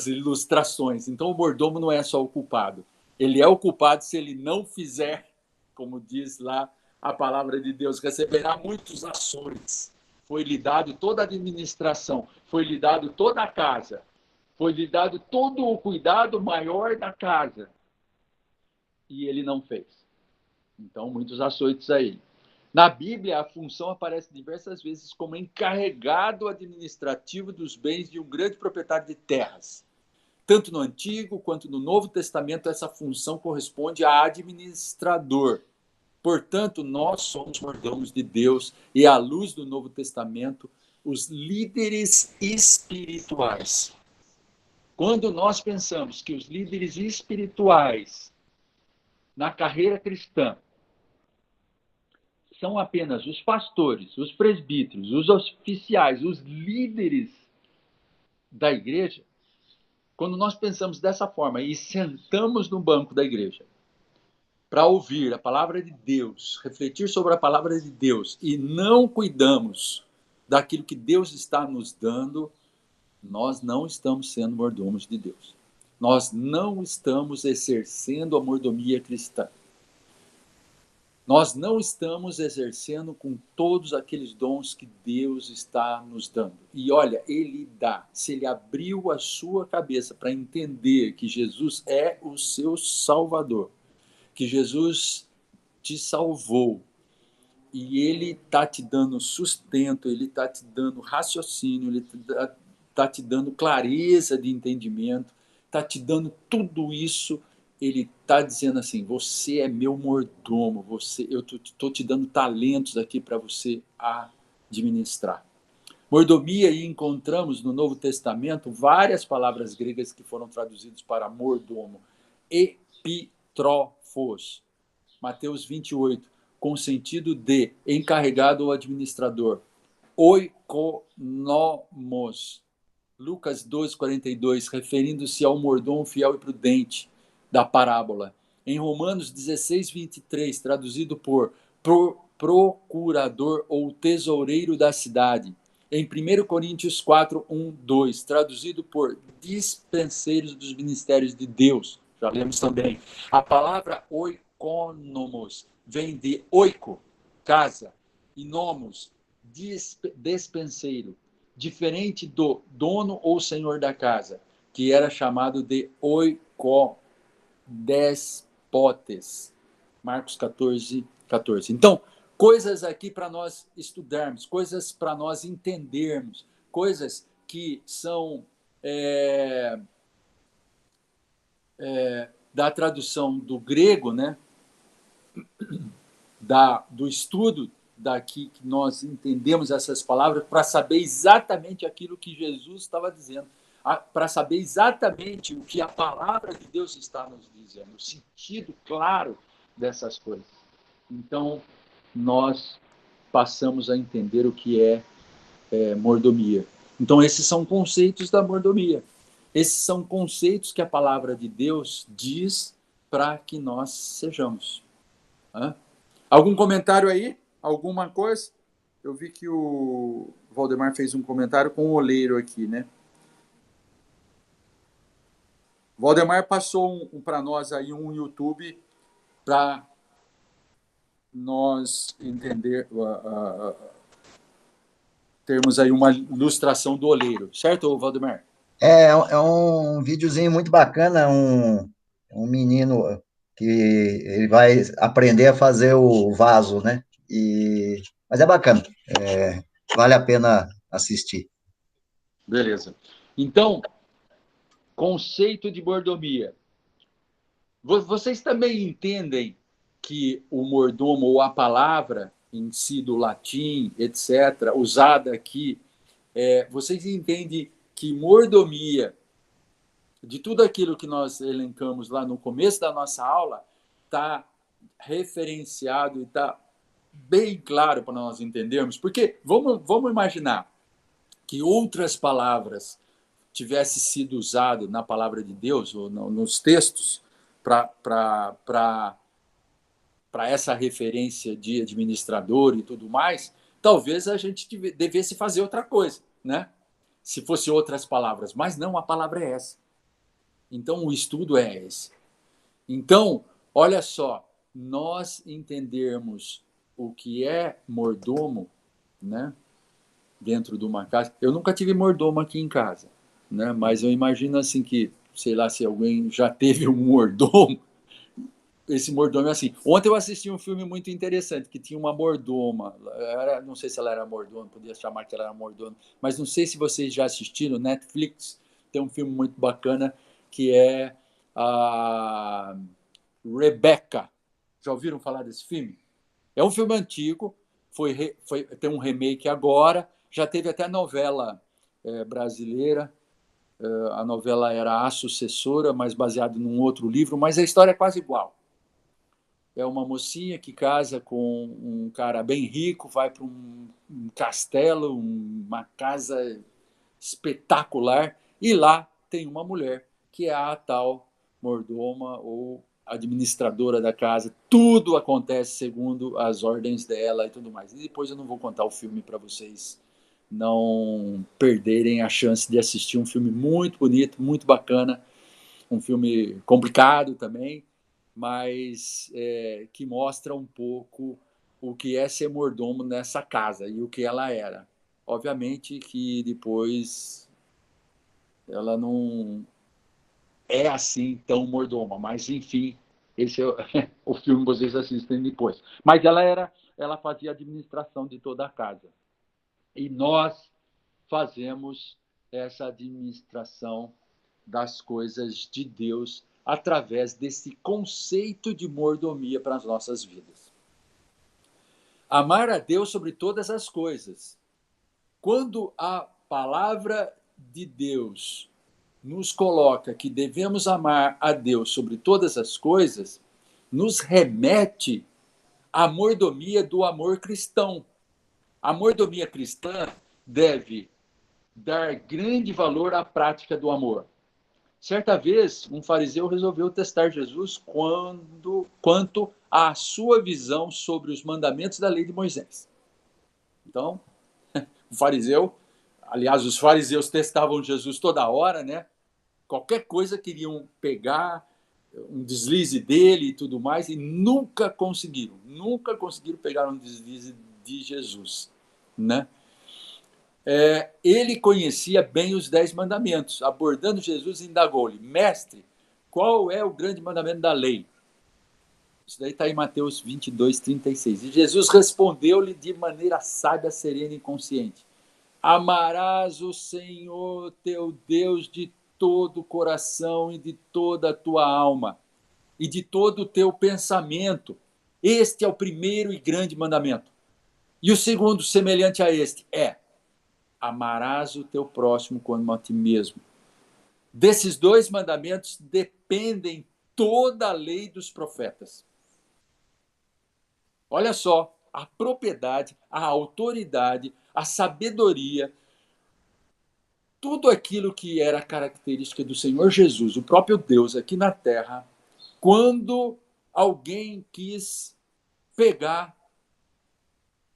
ilustrações. Então, o mordomo não é só o culpado. Ele é o culpado se ele não fizer, como diz lá a palavra de Deus, receberá muitos açoites. Foi-lhe dado toda a administração, foi-lhe dado toda a casa, foi-lhe dado todo o cuidado maior da casa. E ele não fez. Então, muitos açoites a ele. Na Bíblia, a função aparece diversas vezes como encarregado administrativo dos bens de um grande proprietário de terras. Tanto no Antigo quanto no Novo Testamento, essa função corresponde a administrador. Portanto, nós somos mordomos de Deus e, à luz do Novo Testamento, os líderes espirituais. Quando nós pensamos que os líderes espirituais na carreira cristã são apenas os pastores, os presbíteros, os oficiais, os líderes da igreja, quando nós pensamos dessa forma e sentamos no banco da igreja para ouvir a palavra de Deus, refletir sobre a palavra de Deus e não cuidamos daquilo que Deus está nos dando, nós não estamos sendo mordomos de Deus. Nós não estamos exercendo a mordomia cristã. Nós não estamos exercendo com todos aqueles dons que Deus está nos dando. E olha, Ele dá. Se Ele abriu a sua cabeça para entender que Jesus é o seu Salvador, que Jesus te salvou, e Ele está te dando sustento, Ele está te dando raciocínio, Ele está te dando clareza de entendimento, está te dando tudo isso. Ele está dizendo assim, você é meu mordomo, eu estou te dando talentos aqui para você administrar. Mordomia, e encontramos no Novo Testamento várias palavras gregas que foram traduzidas para mordomo. Epitrófos, Mateus 28, com o sentido de encarregado ou administrador. Oikonomos, Lucas 12, 42, referindo-se ao mordomo fiel e prudente da parábola. Em Romanos 16, 23, traduzido por procurador ou tesoureiro da cidade. Em 1 Coríntios 4, 1, 2, traduzido por dispenseiros dos ministérios de Deus. Já lemos também. A palavra oikonomos vem de oiko, casa, e nomos, despenseiro, diferente do dono ou senhor da casa, que era chamado de oikodespotes. Marcos 14, 14. Então, coisas aqui para nós estudarmos, coisas para nós entendermos, coisas que são da tradução do grego, né? Do estudo daqui que nós entendemos essas palavras para saber exatamente aquilo que Jesus estava dizendo, para saber exatamente o que a palavra de Deus está nos dizendo, o sentido claro dessas coisas. Então, nós passamos a entender o que é mordomia. Então, esses são conceitos da mordomia. Esses são conceitos que a palavra de Deus diz para que nós sejamos. Algum comentário aí? Alguma coisa? Eu vi que o Valdemar fez um comentário com o oleiro aqui, né? Valdemar passou para nós aí um YouTube para nós entender, termos aí uma ilustração do oleiro, certo, Valdemar? É um videozinho muito bacana, um menino que ele vai aprender a fazer o vaso, né? Mas é bacana, vale a pena assistir. Beleza. Então, conceito de mordomia. Vocês também entendem que o mordomo, ou a palavra em si do latim, etc., usada aqui, vocês entendem que mordomia, de tudo aquilo que nós elencamos lá no começo da nossa aula, está referenciado e está bem claro para nós entendermos? Porque vamos imaginar que outras palavras tivessem sido usadas na palavra de Deus, ou nos textos, para essa referência de administrador e tudo mais, talvez a gente devesse fazer outra coisa, né? Se fosse outras palavras. Mas não, a palavra é essa. Então, o estudo é esse. Então, olha só, nós entendermos o que é mordomo, né? Dentro de uma casa. Eu nunca tive mordomo aqui em casa, né? Mas eu imagino assim que, sei lá, se alguém já teve um mordomo, esse mordomo é assim. Ontem eu assisti um filme muito interessante, que tinha uma mordoma. Não sei se ela era mordoma, podia chamar que ela era mordoma, mas não sei se vocês já assistiram, Netflix, tem um filme muito bacana, que é a Rebecca. Já ouviram falar desse filme? É um filme antigo, tem um remake agora, já teve até novela brasileira. A novela era A Sucessora, mas baseado num outro livro, mas a história é quase igual. É uma mocinha que casa com um cara bem rico, vai para um castelo, uma casa espetacular, e lá tem uma mulher que é a tal mordoma ou administradora da casa. Tudo acontece segundo as ordens dela e tudo mais. E depois eu não vou contar o filme para vocês não perderem a chance de assistir um filme muito bonito, muito bacana, um filme complicado também, mas que mostra um pouco o que é ser mordomo nessa casa e o que ela era. Obviamente que depois ela não é assim tão mordoma, mas enfim, esse é o filme que vocês assistem depois. Mas ela fazia a administração de toda a casa. E nós fazemos essa administração das coisas de Deus através desse conceito de mordomia para as nossas vidas. Amar a Deus sobre todas as coisas. Quando a palavra de Deus nos coloca que devemos amar a Deus sobre todas as coisas, nos remete à mordomia do amor cristão. A mordomia cristã deve dar grande valor à prática do amor. Certa vez, um fariseu resolveu testar Jesus quanto à sua visão sobre os mandamentos da lei de Moisés. Então, o fariseu, aliás, os fariseus testavam Jesus toda hora, né? Qualquer coisa queriam pegar, um deslize dele e tudo mais, e nunca conseguiram pegar um deslize de Jesus, né? Ele conhecia bem os 10 mandamentos. Abordando Jesus, indagou-lhe: Mestre, qual é o grande mandamento da lei? Isso daí está em Mateus 22, 36. E Jesus respondeu-lhe de maneira sábia, serena e consciente: Amarás o Senhor teu Deus de todo o coração e de toda a tua alma e de todo o teu pensamento. Este é o primeiro e grande mandamento. E o segundo, semelhante a este, é: amarás o teu próximo como a ti mesmo. Desses 2 mandamentos dependem toda a lei dos profetas. Olha só, a propriedade, a autoridade, a sabedoria, tudo aquilo que era característica do Senhor Jesus, o próprio Deus aqui na terra, quando alguém quis pegar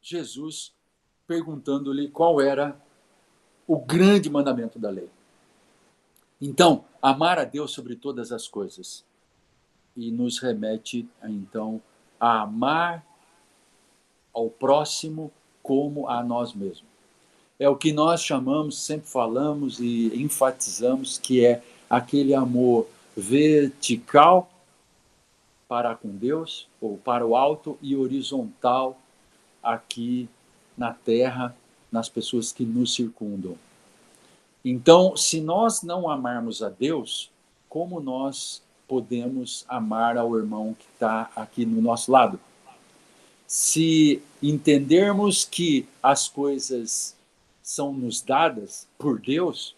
Jesus, perguntando-lhe qual era o grande mandamento da lei. Então, amar a Deus sobre todas as coisas. E nos remete, então, a amar ao próximo como a nós mesmos. É o que nós chamamos, sempre falamos e enfatizamos, que é aquele amor vertical para com Deus, ou para o alto, e horizontal aqui na terra, nas pessoas que nos circundam. Então, se nós não amarmos a Deus, como nós podemos amar ao irmão que está aqui no nosso lado? Se entendermos que as coisas são nos dadas por Deus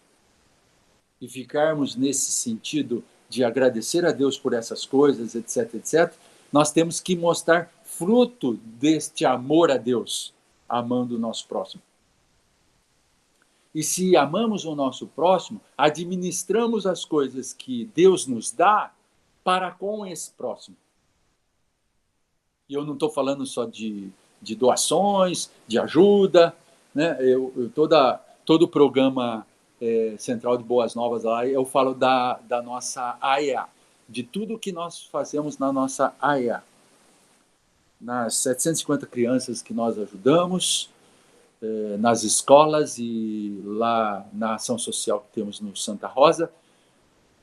e ficarmos nesse sentido de agradecer a Deus por essas coisas, etc., etc., nós temos que mostrar fruto deste amor a Deus, amando o nosso próximo. E se amamos o nosso próximo, administramos as coisas que Deus nos dá para com esse próximo. E eu não estou falando só de doações, de ajuda, né? Todo o programa Central de Boas Novas lá, eu falo da nossa AEA, de tudo que nós fazemos na nossa AEA. Nas 750 crianças que nós ajudamos, nas escolas e lá na ação social que temos no Santa Rosa.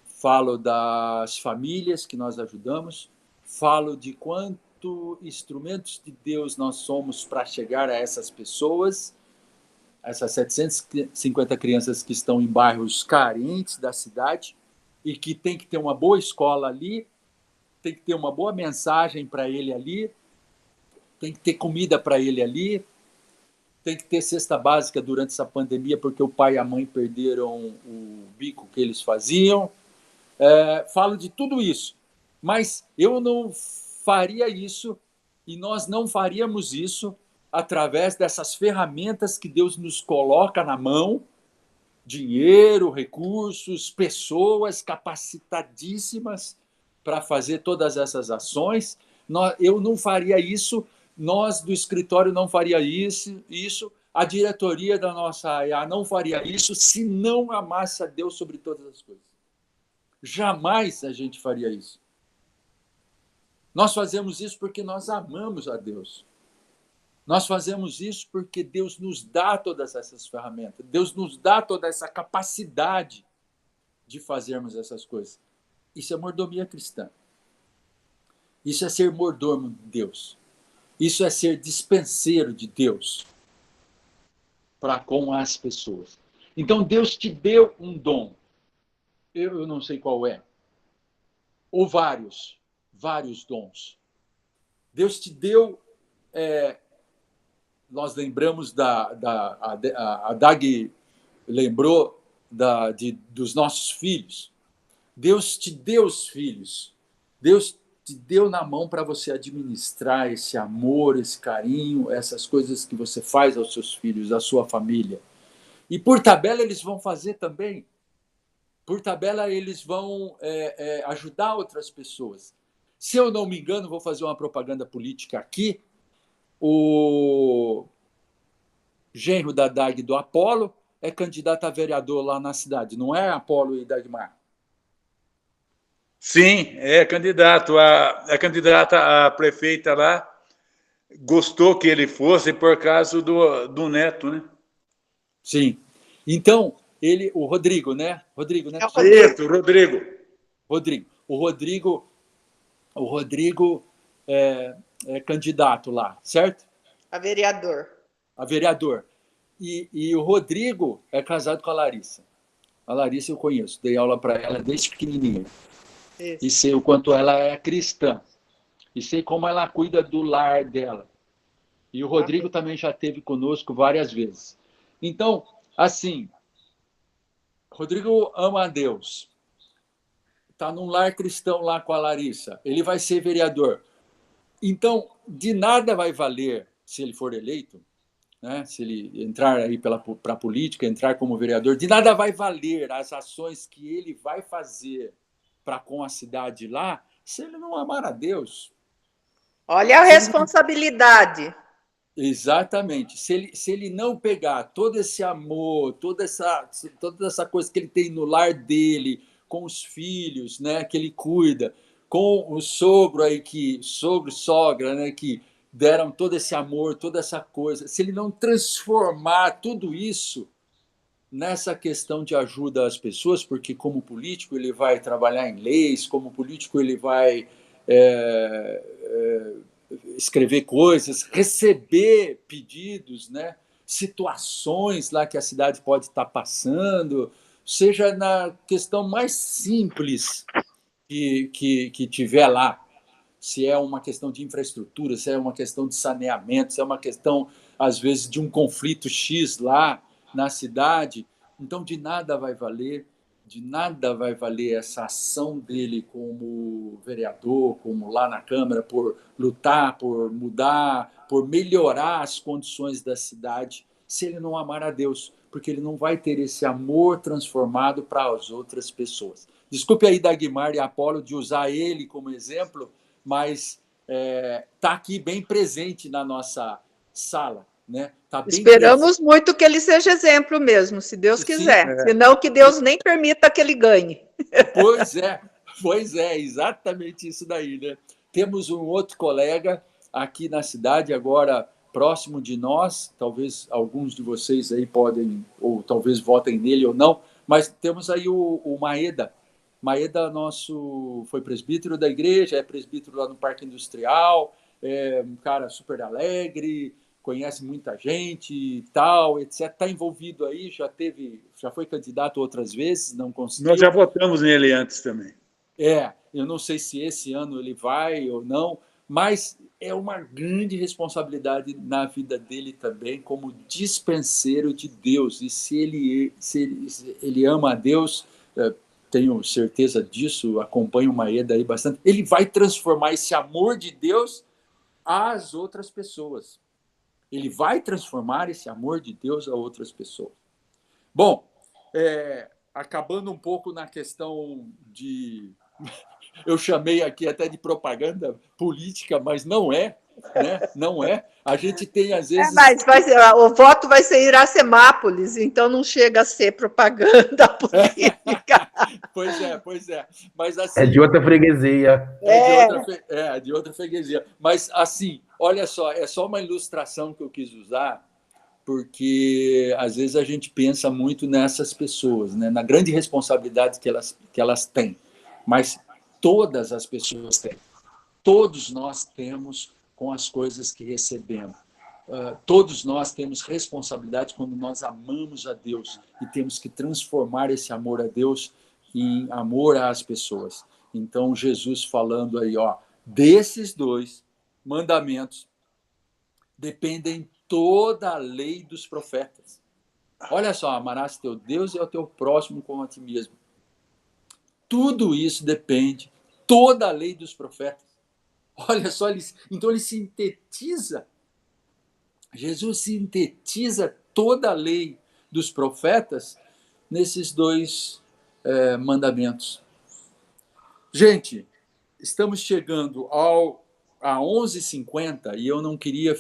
Falo das famílias que nós ajudamos. Falo de quanto instrumentos de Deus nós somos para chegar a essas pessoas, essas 750 crianças que estão em bairros carentes da cidade, e que tem que ter uma boa escola ali, tem que ter uma boa mensagem para ele ali, tem que ter comida para ele ali, tem que ter cesta básica durante essa pandemia, porque o pai e a mãe perderam o bico que eles faziam. Falo de tudo isso, mas eu não faria isso e nós não faríamos isso através dessas ferramentas que Deus nos coloca na mão, dinheiro, recursos, pessoas capacitadíssimas para fazer todas essas ações. Eu não faria isso, nós do escritório não faria isso, a diretoria da nossa AIA não faria isso se não amasse a Deus sobre todas as coisas. Jamais a gente faria isso. Nós fazemos isso porque nós amamos a Deus. Nós fazemos isso porque Deus nos dá todas essas ferramentas, Deus nos dá toda essa capacidade de fazermos essas coisas. Isso é mordomia cristã. Isso é ser mordomo de Deus. Isso é ser dispenseiro de Deus para com as pessoas. Então, Deus te deu um dom. Eu não sei qual é. Ou vários dons. Deus te deu... nós lembramos a Dag lembrou dos nossos filhos. Deus te deu os filhos. Deus te deu na mão para você administrar esse amor, esse carinho, essas coisas que você faz aos seus filhos, à sua família. E por tabela eles vão fazer também. Por tabela eles vão ajudar outras pessoas. Se eu não me engano, vou fazer uma propaganda política aqui, o genro da Dag do Apolo é candidato a vereador lá na cidade, não é, Apolo e Dagmar? Sim, é candidato. A candidata a prefeita lá gostou que ele fosse por causa do neto, né? Sim. Então, o Rodrigo, né? Rodrigo, né? Isso, Rodrigo. O Rodrigo é candidato lá, certo? A vereador. A vereador. E o Rodrigo é casado com a Larissa. A Larissa eu conheço, dei aula para ela desde pequenininha. Isso. E sei o quanto ela é cristã. E sei como ela cuida do lar dela. E o Rodrigo também já esteve conosco várias vezes. Então, assim, Rodrigo ama a Deus. Está num lar cristão lá com a Larissa. Ele vai ser vereador. Então, de nada vai valer, se ele for eleito, né? Se ele entrar aí para a política, entrar como vereador, de nada vai valer as ações que ele vai fazer para com a cidade lá, se ele não amar a Deus. Olha a responsabilidade. Exatamente. Se ele não pegar todo esse amor, toda essa coisa que ele tem no lar dele, com os filhos, né, que ele cuida, com o sogro aí, sogro e sogra, né, que deram todo esse amor, toda essa coisa, se ele não transformar tudo isso nessa questão de ajuda às pessoas, porque como político ele vai trabalhar em leis, como político ele vai escrever coisas, receber pedidos, né? Situações lá que a cidade pode estar passando, seja na questão mais simples que tiver lá, se é uma questão de infraestrutura, se é uma questão de saneamento, se é uma questão, às vezes, de um conflito X lá na cidade. Então, de nada vai valer essa ação dele como vereador, como lá na Câmara, por lutar, por mudar, por melhorar as condições da cidade, se ele não amar a Deus, porque ele não vai ter esse amor transformado para as outras pessoas. Desculpe aí, Dagmar e Apolo, de usar ele como exemplo, mas está aqui bem presente na nossa sala. Né? Tá bem Esperamos presente. muito que ele seja exemplo mesmo, se Deus quiser. Sim, senão que Deus nem permita que ele ganhe. Pois é, exatamente isso daí. Né? Temos um outro colega aqui na cidade, agora próximo de nós, talvez alguns de vocês aí podem, ou talvez votem nele ou não, mas temos aí o Maeda. Maeda foi presbítero da igreja, é presbítero lá no Parque Industrial, é um cara super alegre, conhece muita gente e tal, etc. Está envolvido aí, já foi candidato outras vezes, não conseguiu. Nós já votamos nele antes também. Eu não sei se esse ano ele vai ou não, mas é uma grande responsabilidade na vida dele também, como dispenseiro de Deus. E se ele ama a Deus, tenho certeza disso, acompanho o Maeda aí bastante, ele vai transformar esse amor de Deus às outras pessoas. Ele vai transformar esse amor de Deus a outras pessoas. Bom, acabando um pouco na questão de... Eu chamei aqui até de propaganda política, mas não é, né? Não é. A gente tem, às vezes... Mas o voto vai ser em Iracemápolis, então não chega a ser propaganda política. Pois é. Mas, assim, é de outra freguesia. É de outra freguesia. Mas, assim, olha só, é só uma ilustração que eu quis usar, porque, às vezes, a gente pensa muito nessas pessoas, né? Na grande responsabilidade que elas têm. Mas todas as pessoas têm. Todos nós temos com as coisas que recebemos. Todos nós temos responsabilidade quando nós amamos a Deus e temos que transformar esse amor a Deus em amor às pessoas. Então, Jesus falando aí, desses 2 mandamentos dependem toda a lei dos profetas. Olha só, amarás teu Deus e ao teu próximo como a ti mesmo. Tudo isso depende, toda a lei dos profetas. Olha só, então ele sintetiza, Jesus sintetiza toda a lei dos profetas nesses 2 mandamentos. Gente, estamos chegando a 11h50 e eu não queria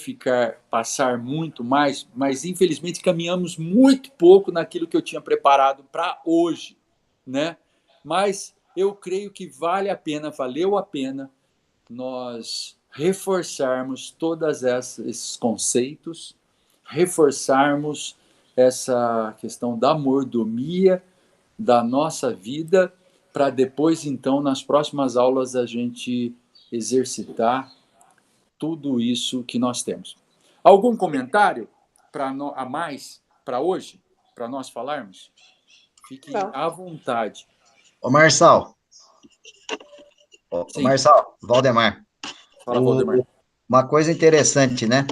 passar muito mais, mas infelizmente caminhamos muito pouco naquilo que eu tinha preparado para hoje, né? Mas eu creio que valeu a pena nós reforçarmos todos esses conceitos, reforçarmos essa questão da mordomia da nossa vida, para depois, então, nas próximas aulas, a gente exercitar tudo isso que nós temos. Algum comentário a mais para hoje, para nós falarmos? Fiquem à vontade. Ô, Marçal. Marçal, Valdemar. Fala, Valdemar. Uma coisa interessante, né?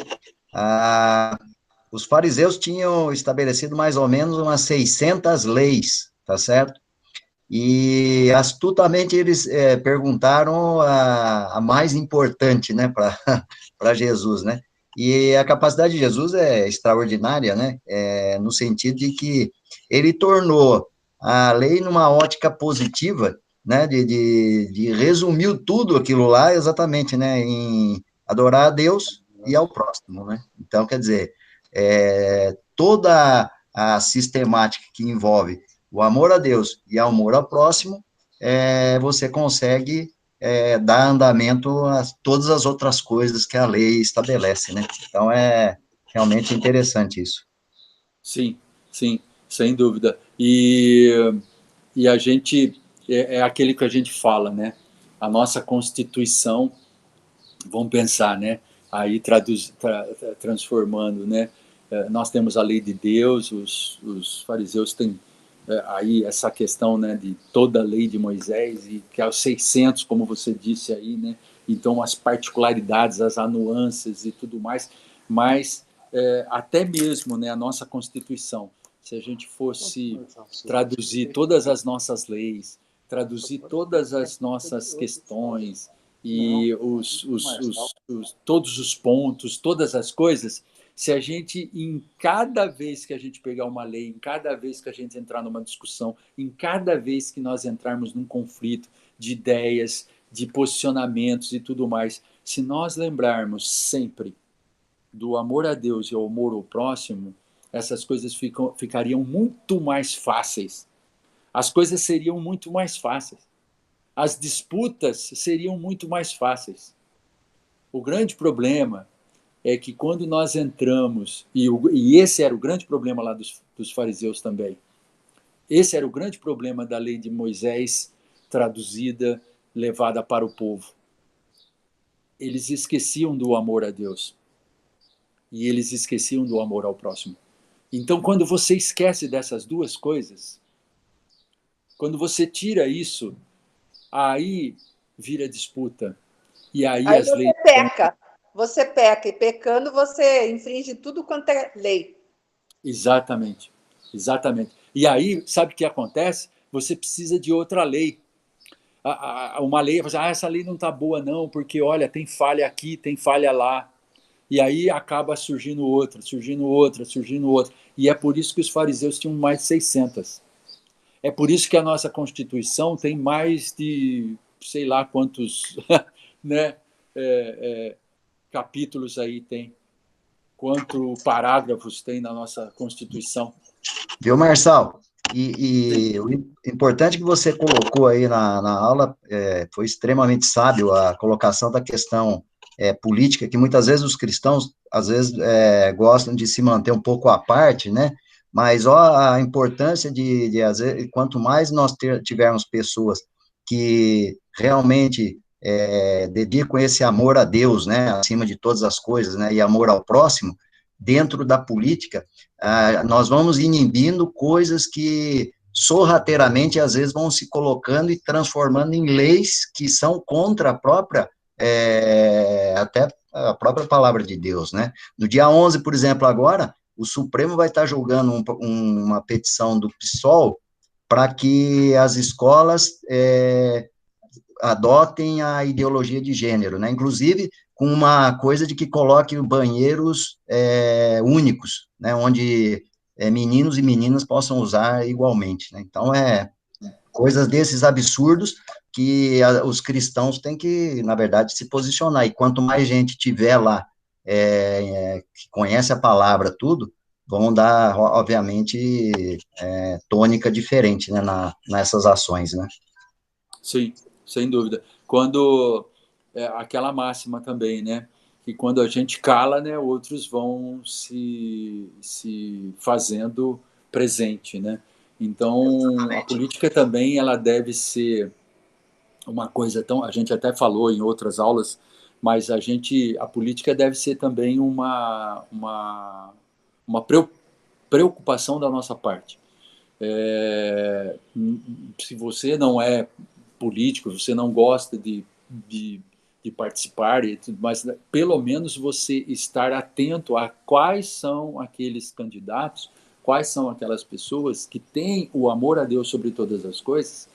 Os fariseus tinham estabelecido mais ou menos umas 600 leis, tá certo? E astutamente eles perguntaram a mais importante, né, para Jesus, né? E a capacidade de Jesus é extraordinária, né? No sentido de que ele tornou a lei numa ótica positiva, né? De resumiu tudo aquilo lá exatamente, né? Em adorar a Deus e ao próximo, né? Então, quer dizer, toda a sistemática que envolve o amor a Deus e o amor ao próximo, você consegue dar andamento a todas as outras coisas que a lei estabelece, né? Então, é realmente interessante isso. Sim, sem dúvida. E a gente, aquele que a gente fala, né? A nossa Constituição, vamos pensar, né? Aí transformando, né? Nós temos a lei de Deus, os fariseus têm aí essa questão, né, de toda a lei de Moisés, e que é os 600, como você disse aí, né? Então, as particularidades, as nuances e tudo mais, mas até mesmo, né, a nossa Constituição, se a gente fosse traduzir todas as nossas leis, traduzir todas as nossas questões e todos os pontos, todas as coisas, se a gente, em cada vez que a gente pegar uma lei, em cada vez que a gente entrar numa discussão, em cada vez que nós entrarmos num conflito de ideias, de posicionamentos e tudo mais, se nós lembrarmos sempre do amor a Deus e ao amor ao próximo, essas coisas ficariam muito mais fáceis. As coisas seriam muito mais fáceis. As disputas seriam muito mais fáceis. O grande problema é que quando nós entramos, e esse era o grande problema lá dos fariseus também, esse era o grande problema da lei de Moisés traduzida, levada para o povo. Eles esqueciam do amor a Deus. e eles esqueciam do amor ao próximo. Então, quando você esquece dessas duas coisas, quando você tira isso, aí vira disputa. E aí as leis... Você peca, e pecando você infringe tudo quanto é lei. Exatamente, exatamente. E aí, sabe o que acontece? Você precisa de outra lei. Uma lei, essa lei não está boa não, porque olha, tem falha aqui, tem falha lá. E aí acaba surgindo outra, surgindo outra, surgindo outra. E é por isso que os fariseus tinham mais de 600. É por isso que a nossa Constituição tem mais de, sei lá quantos, né, capítulos aí tem, quantos parágrafos tem na nossa Constituição. Viu, Marçal? E o importante que você colocou aí na aula foi extremamente sábio, a colocação da questão política, que muitas vezes os cristãos, às vezes, gostam de se manter um pouco à parte, né? Mas a importância às vezes, quanto mais nós tivermos pessoas que realmente dedicam esse amor a Deus, né, acima de todas as coisas, né, e amor ao próximo, dentro da política, nós vamos inibindo coisas que sorrateiramente, às vezes, vão se colocando e transformando em leis que são contra a própria, até a própria palavra de Deus, né? No dia 11, por exemplo, agora, o Supremo vai estar julgando uma petição do PSOL para que as escolas adotem a ideologia de gênero, né? Inclusive com uma coisa de que coloque banheiros únicos, né? Onde meninos e meninas possam usar igualmente, né? Então, coisas desses absurdos que os cristãos têm que, na verdade, se posicionar. E quanto mais gente tiver lá que conhece a palavra, tudo, vão dar, obviamente, tônica diferente, né, nessas ações, né? Sim, sem dúvida. Quando aquela máxima também, né? Que quando a gente cala, né, outros vão se fazendo presente, né? Então, a política também ela deve ser uma coisa tão... A gente até falou em outras aulas, mas a política deve ser também uma preocupação da nossa parte. Se você não é político, você não gosta de participar e tudo mais, pelo menos você estar atento a quais são aqueles candidatos, quais são aquelas pessoas que têm o amor a Deus sobre todas as coisas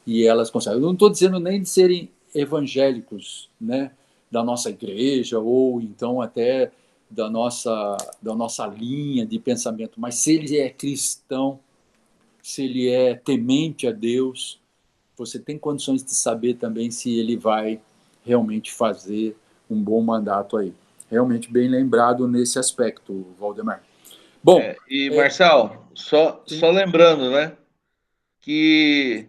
e elas conseguem. Eu não estou dizendo nem de serem evangélicos, né, da nossa igreja ou então até da nossa linha de pensamento, mas se ele é cristão, se ele é temente a Deus, você tem condições de saber também se ele vai realmente fazer um bom mandato aí. Realmente bem lembrado nesse aspecto, Valdemar. Bom, Marçal, só lembrando, né, que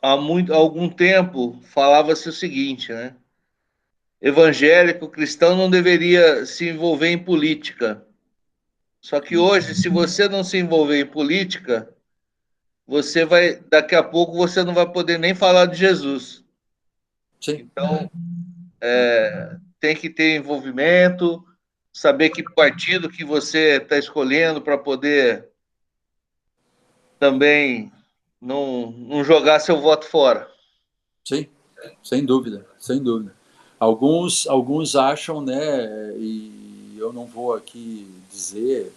há algum tempo falava-se o seguinte, né, evangélico, cristão não deveria se envolver em política. Só que hoje, se você não se envolver em política, daqui a pouco você não vai poder nem falar de Jesus. Sim. Então, tem que ter envolvimento, saber que partido que você está escolhendo para poder também não jogar seu voto fora. Sim, sem dúvida, sem dúvida. Alguns acham, né, e eu não vou aqui dizer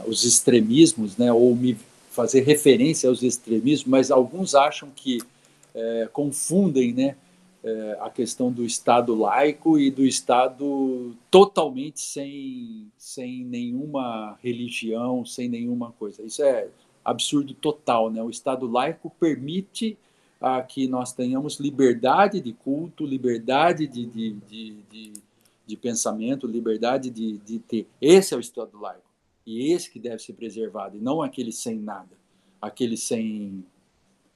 os extremismos, né, ou me fazer referência aos extremismos, mas alguns acham que confundem, né, a questão do Estado laico e do Estado totalmente sem nenhuma religião, sem nenhuma coisa. Isso é absurdo total, né? O Estado laico permite que nós tenhamos liberdade de culto, liberdade de pensamento, liberdade de ter. Esse é o Estado laico. E esse que deve ser preservado, e não aquele sem nada, aquele sem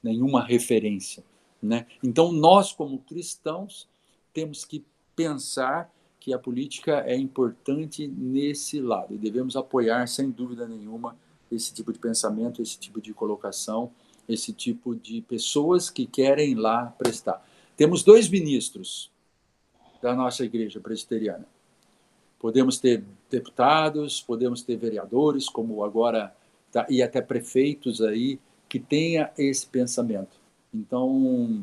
nenhuma referência, né? Então, nós, como cristãos, temos que pensar que a política é importante nesse lado, e devemos apoiar, sem dúvida nenhuma, esse tipo de pensamento, esse tipo de colocação, esse tipo de pessoas que querem lá prestar. Temos 2 ministros da nossa igreja presbiteriana. Podemos ter deputados, podemos ter vereadores, como agora, e até prefeitos aí, que tenha esse pensamento. Então,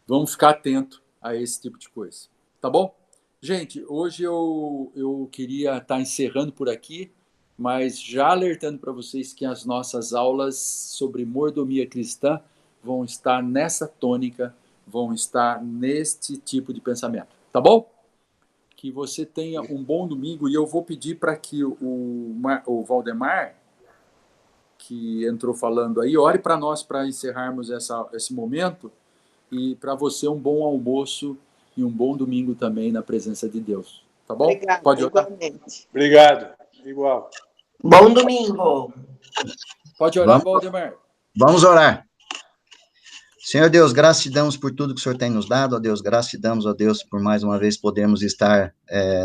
vamos ficar atento a esse tipo de coisa. Tá bom? Gente, hoje eu queria estar encerrando por aqui, mas já alertando para vocês que as nossas aulas sobre mordomia cristã vão estar nessa tônica, vão estar neste tipo de pensamento. Tá bom? Que você tenha um bom domingo, e eu vou pedir para que o Valdemar, que entrou falando aí, ore para nós para encerrarmos esse momento, e para você um bom almoço e um bom domingo também na presença de Deus. Tá bom? Obrigada, Pode orar? igualmente. Obrigado. Igual. Bom domingo. Pode orar, Valdemar. Vamos orar. Senhor Deus, graças te damos por tudo que o Senhor tem nos dado, ó Deus, graças te damos, ó Deus, por mais uma vez podermos estar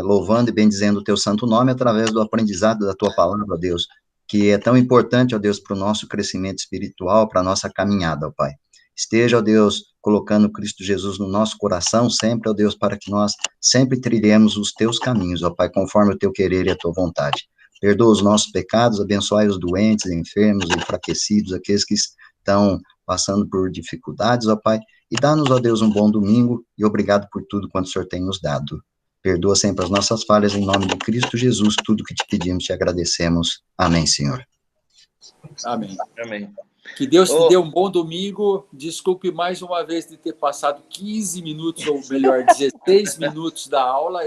louvando e bendizendo o teu santo nome através do aprendizado da tua palavra, ó Deus, que é tão importante, ó Deus, para o nosso crescimento espiritual, para a nossa caminhada, ó Pai. Esteja, ó Deus, colocando Cristo Jesus no nosso coração sempre, ó Deus, para que nós sempre trilhemos os teus caminhos, ó Pai, conforme o teu querer e a tua vontade. Perdoa os nossos pecados, abençoai os doentes, enfermos, enfraquecidos, aqueles que estão passando por dificuldades, ó Pai, e dá-nos, ó Deus, um bom domingo, e obrigado por tudo quanto o Senhor tem nos dado. Perdoa sempre as nossas falhas, em nome de Cristo Jesus, tudo que te pedimos, te agradecemos. Amém, Senhor. Amém. Amém. Que Deus te dê um bom domingo. Desculpe mais uma vez de ter passado 15 minutos, ou melhor, 16 minutos da aula.